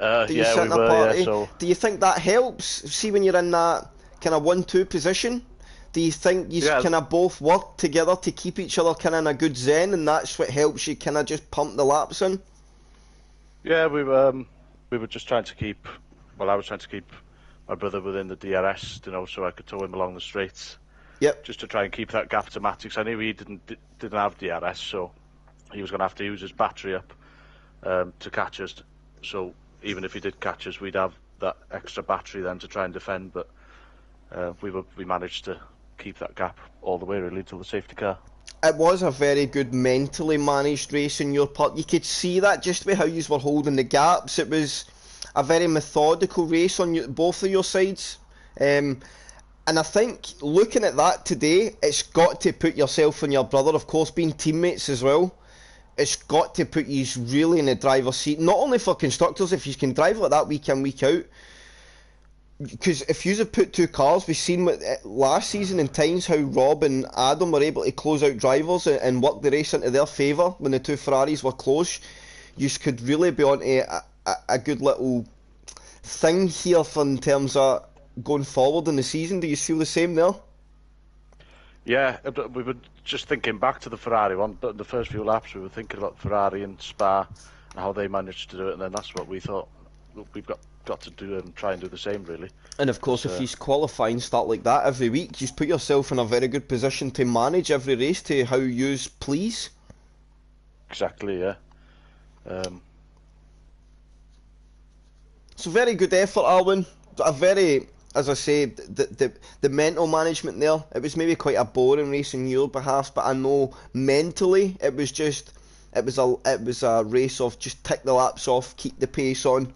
Yeah, we were, yeah, so... Do you think that helps? See, when you're in that kind of 1-2 position, do you think you kind of both work together to keep each other kind of in a good zen, and that's what helps you kind of just pump the laps in? Yeah, we were just trying to keep. Well, I was trying to keep my brother within the DRS, so I could tow him along the straights. Yep. Just to try and keep that gap to Matt, because I knew he didn't have DRS, so he was going to have to use his battery up to catch us. So even if he did catch us, we'd have that extra battery then to try and defend. But we managed to keep that gap all the way really till the safety car. It was a very good mentally managed race in your part. You could see that just by how you were holding the gaps. It was a very methodical race on both of your sides. And I think looking at that today, it's got to put yourself and your brother, of course, being teammates as well, it's got to put you really in the driver's seat. Not only for constructors, if you can drive like that week in, week out. Because if you have put 2 cars, we've seen last season in times how Rob and Adam were able to close out drivers and work the race into their favour when the 2 Ferraris were close. You could really be on a good little thing here in terms of going forward in the season. Do you feel the same there? Yeah, we were just thinking back to the Ferrari one, but the first few laps we were thinking about Ferrari and Spa and how they managed to do it, and then that's what we thought we've got to do and try and do the same, really. And of course, if you qualify and start like that every week, you put yourself in a very good position to manage every race to how you please. Exactly, yeah. So very good effort, Alwyn. A very, as I say, the mental management there. It was maybe quite a boring race on your behalf, but I know mentally it was a race of just tick the laps off, keep the pace on.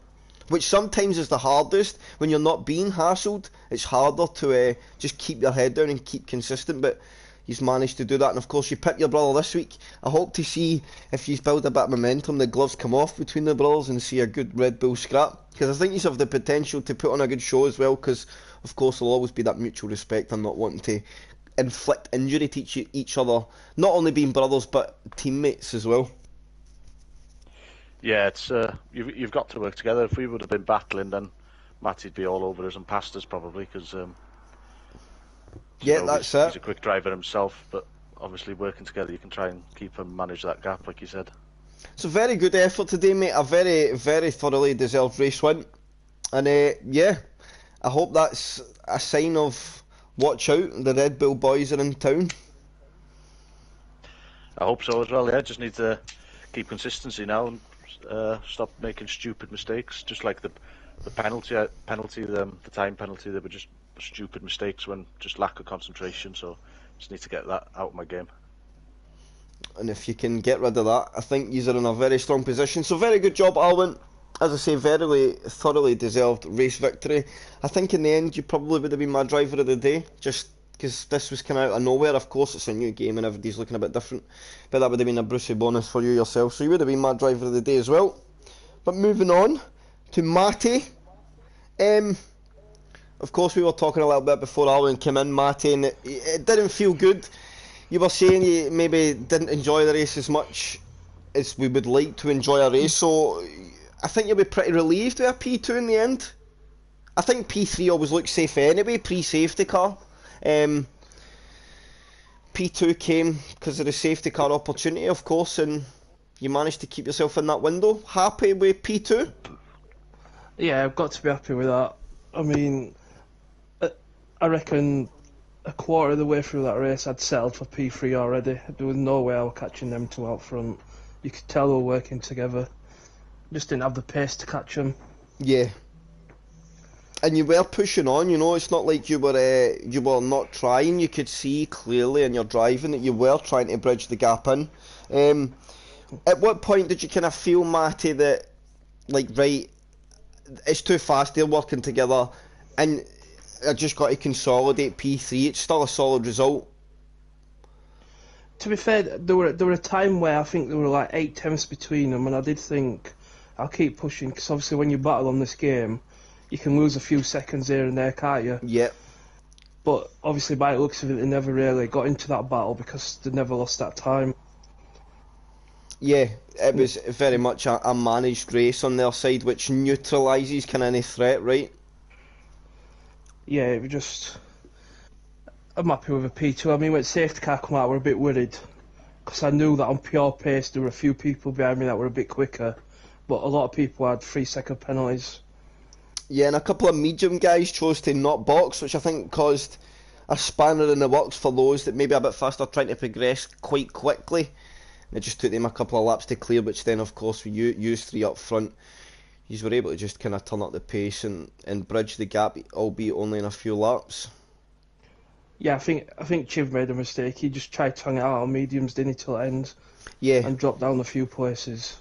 Which sometimes is the hardest. When you're not being hassled, it's harder to just keep your head down and keep consistent, but he's managed to do that. And of course you pick your brother this week. I hope to see if he's built a bit of momentum, the gloves come off between the brothers and see a good Red Bull scrap. Because I think he's have the potential to put on a good show as well, because of course there'll always be that mutual respect and not wanting to inflict injury to each other. Not only being brothers, but teammates as well. Yeah, it's you've got to work together. If we would have been battling, then Matty'd be all over us and past us probably, because that's it. He's a quick driver himself, but obviously working together, you can try and keep and manage that gap, like you said. So very good effort today, mate. A very, very thoroughly deserved race win. And yeah, I hope that's a sign of watch out, the Red Bull boys are in town. I hope so as well. Yeah, just need to keep consistency now and stop making stupid mistakes. Just like the penalty, the time penalty. They were just stupid mistakes when just lack of concentration. So just need to get that out of my game. And if you can get rid of that, I think you're in a very strong position. So very good job, Alwyn. As I say, very thoroughly deserved race victory. I think in the end you probably would have been my driver of the day, just because this was kind of out of nowhere. Of course it's a new game and everybody's looking a bit different, but that would have been a Brucey bonus for you yourself, so you would have been my driver of the day as well. But moving on to Matty. Of course we were talking a little bit before Alwyn came in, Matty, and it didn't feel good. You were saying you maybe didn't enjoy the race as much as we would like to enjoy a race, so I think you'll be pretty relieved with a P2 in the end. I think P3 always looks safe anyway, pre-safety car. P2 came because of the safety car opportunity, of course, and you managed to keep yourself in that window. Happy with P2? Yeah, I've got to be happy with that. I mean, I reckon a quarter of the way through that race I'd settled for P3 already. There was no way I was catching them two out front. You could tell they were working together. Just didn't have the pace to catch them. Yeah. And you were pushing on, you know, it's not like you were not trying. You could see clearly in your driving that you were trying to bridge the gap in. At what point did you kind of feel, Matty, that, like, right, it's too fast, they're working together, and I just got to consolidate P3, it's still a solid result? To be fair, there were a time where I think there were like 8 tenths between them, and I did think I'll keep pushing, because obviously when you battle on this game, you can lose a few seconds here and there, can't you? Yep. But obviously by the looks of it, they never really got into that battle because they never lost that time. Yeah, it was very much a managed race on their side, which neutralises kind of any threat, right? Yeah, it was just... I'm happy with a P2. I mean, when safety car come out, I were a bit worried, because I knew that on pure pace there were a few people behind me that were a bit quicker, but a lot of people had 3-second penalties. Yeah, and a couple of medium guys chose to not box, which I think caused a spanner in the works for those that maybe a bit faster trying to progress quite quickly. It just took them a couple of laps to clear, which then of course we used three up front. You were able to just kind of turn up the pace and bridge the gap, albeit only in a few laps. Yeah, I think Chiv made a mistake. He just tried to hang it out on mediums, didn't he, till the end? Yeah. And dropped down a few places.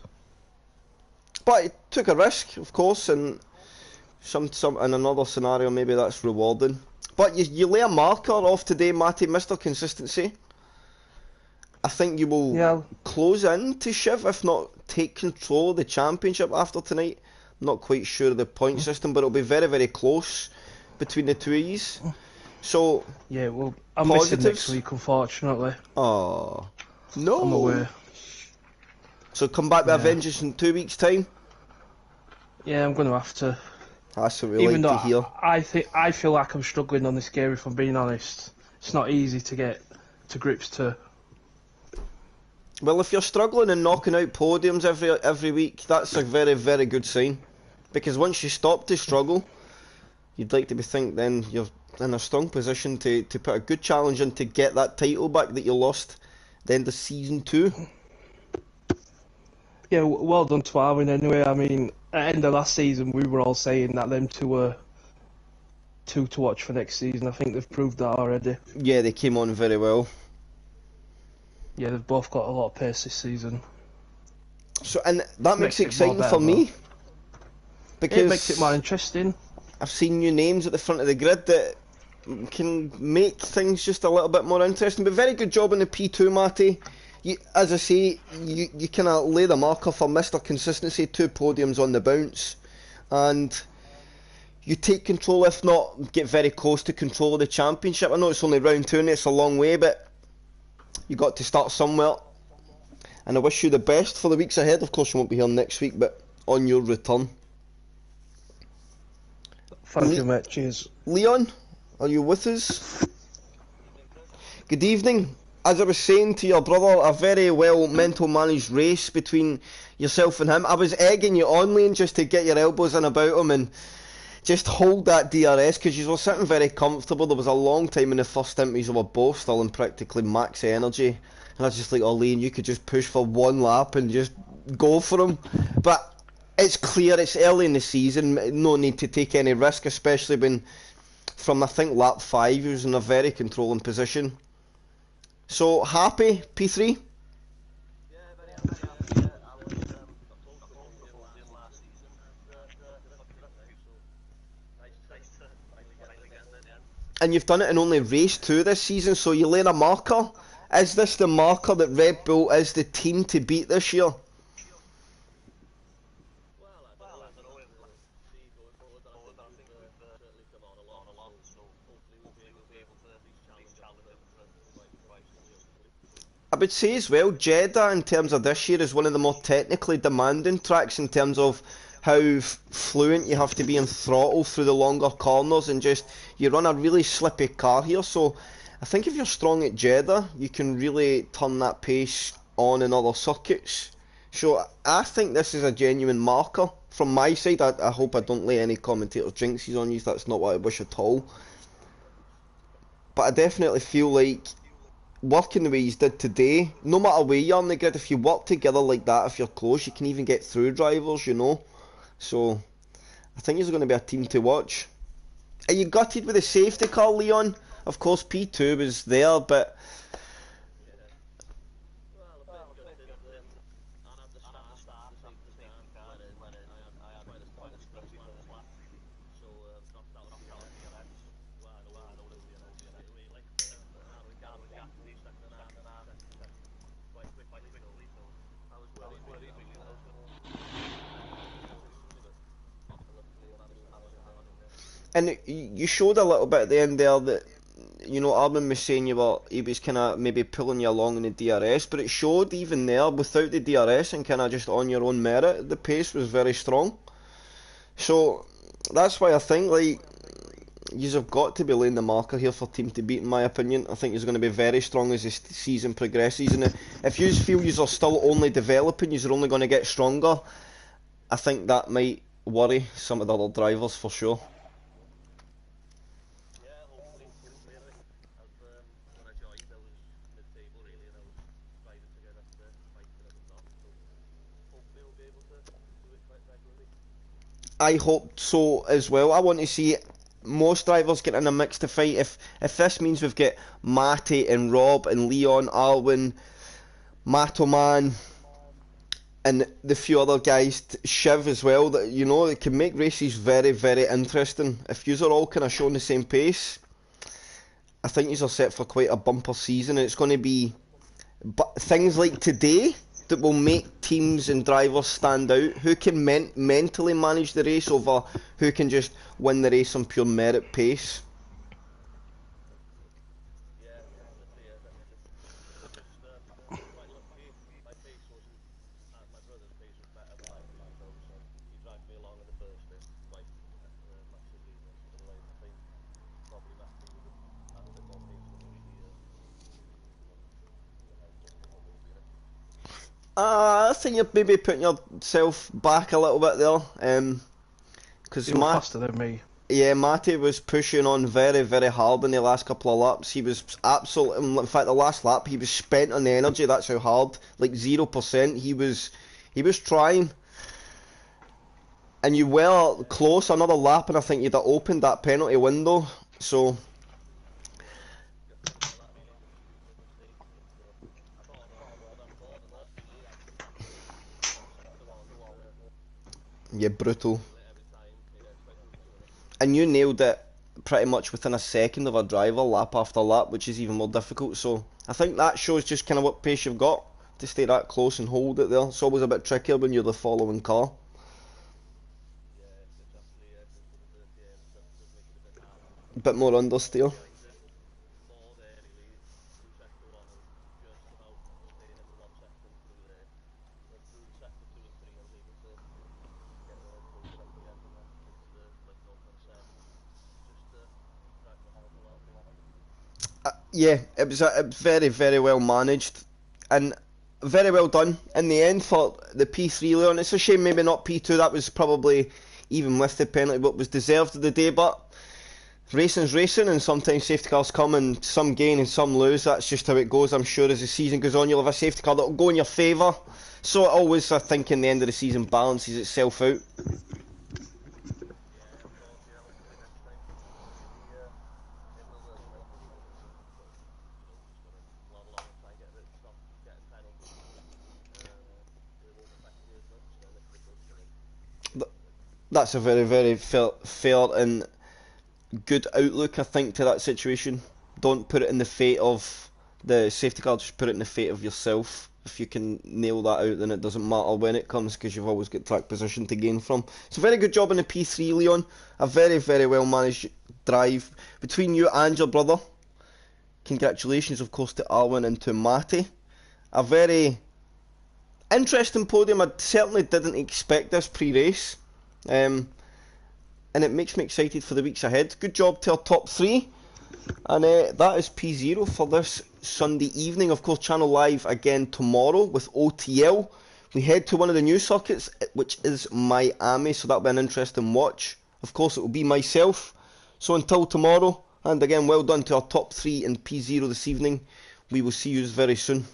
But he took a risk, of course, and some in another scenario maybe that's rewarding. But you lay a marker off today, Matty, Mr. Consistency. I think you will close in to Shiv, if not take control of the championship after tonight. I'm not quite sure of the point system, but it'll be very, very close between the two of yous. So, yeah, well, I'm positives. missing next week, unfortunately. Oh, no. I'm away. So come back with a vengeance in 2 weeks' time? Yeah, I'm going to have to. That's what we like to hear. I feel like I'm struggling on this game, if I'm being honest. It's not easy to get to grips to. Well, if you're struggling and knocking out podiums every week, that's a very, very good sign. Because once you stop to struggle, you'd like to think then you're in a strong position to put a good challenge in to get that title back that you lost at the end of season 2. Yeah, well done to Arwin anyway. I mean, at the end of last season, we were all saying that them two were two to watch for next season. I think they've proved that already. Yeah, they came on very well. Yeah, they've both got a lot of pace this season. So, and that makes it exciting for me. Because it makes it more interesting. I've seen new names at the front of the grid that can make things just a little bit more interesting. But very good job on the P2, Matty. As I say, you kind of lay the marker for Mr. Consistency, 2 podiums on the bounce. And you take control, if not, get very close to control of the championship. I know it's only round 2 and it's a long way, but you got to start somewhere. And I wish you the best for the weeks ahead. Of course, you won't be here next week, but on your return. Thank you, mate. Cheers. Leon, are you with us? Good evening. As I was saying to your brother, a very well mental managed race between yourself and him. I was egging you on, Leon, just to get your elbows in about him and just hold that DRS, because you were sitting very comfortable. There was a long time in the first stint where you were both still in practically max energy, and I was just like, oh, Liam, you could just push for one lap and just go for him. But it's clear it's early in the season, no need to take any risk, especially when from I think lap 5 he was in a very controlling position. So happy, P3? And you've done it in only race 2 this season, so you laying a marker. Is this the marker that Red Bull is the team to beat this year? I would say as well, Jeddah in terms of this year is one of the more technically demanding tracks in terms of how fluent you have to be in throttle through the longer corners, and just you run a really slippy car here. So I think if you're strong at Jeddah, you can really turn that pace on in other circuits. So I think this is a genuine marker from my side. I hope I don't lay any commentator jinxes on you. That's not what I wish at all. But I definitely feel like working the way you did today, no matter where you're on the grid, if you work together like that, if you're close, you can even get through drivers, you know. So I think it's going to be a team to watch. Are you gutted with the safety car, Leon? Of course, P2 was there, but and you showed a little bit at the end there that, you know, Armin was saying he was kind of maybe pulling you along in the DRS, but it showed even there without the DRS and kind of just on your own merit, the pace was very strong. So that's why I think, like, you've got to be laying the marker here for team to beat, in my opinion. I think he's going to be very strong as the season progresses, and if you feel you are still only developing, you're only going to get stronger, I think that might worry some of the other drivers for sure. I hope so as well. I want to see most drivers get in a mix to fight. If this means we've got Matty and Rob and Leon, Alwyn, Matoman, and the few other guys, Shiv as well, that, you know, it can make races very, very interesting. If yous are all kind of showing the same pace, I think yous are set for quite a bumper season, and it's going to be things like today that will make teams and drivers stand out. Who can mentally manage the race over who can just win the race on pure merit pace. I think you're maybe putting yourself back a little bit there, because You're faster than me. Yeah, Matty was pushing on very, very hard in the last couple of laps. He was absolutely, in fact, the last lap he was spent on the energy. That's how hard, like 0%. He was trying, and you were close another lap, and I think you'd have opened that penalty window. So. Yeah, brutal. And you nailed it pretty much within a second of a driver, lap after lap, which is even more difficult. So I think that shows just kind of what pace you've got to stay that close and hold it there. It's always a bit trickier when you're the following car. A bit more understeer. Yeah, it was very, very well managed and very well done in the end for the P3, Leon. It's a shame maybe not P2. That was probably even with the penalty, what was deserved of the day. But racing's racing, and sometimes safety cars come and some gain and some lose. That's just how it goes. I'm sure as the season goes on, you'll have a safety car that'll go in your favour. So it always, I think, in the end of the season balances itself out. That's a very, very fair and good outlook, I think, to that situation. Don't put it in the fate of the safety car, just put it in the fate of yourself. If you can nail that out, then it doesn't matter when it comes, because you've always got track position to gain from. It's a very good job in the P3, Leon. A very, very well managed drive between you and your brother. Congratulations, of course, to Arwen and to Matty. A very interesting podium. I certainly didn't expect this pre-race. And it makes me excited for the weeks ahead. Good job to our top three. And that is P0 for this Sunday evening. Of course, Channel Live again tomorrow with OTL. We head to one of the new circuits, which is Miami, so that'll be an interesting watch. Of course, it will be myself. So until tomorrow, and again, well done to our top three in P0 this evening. We will see you very soon.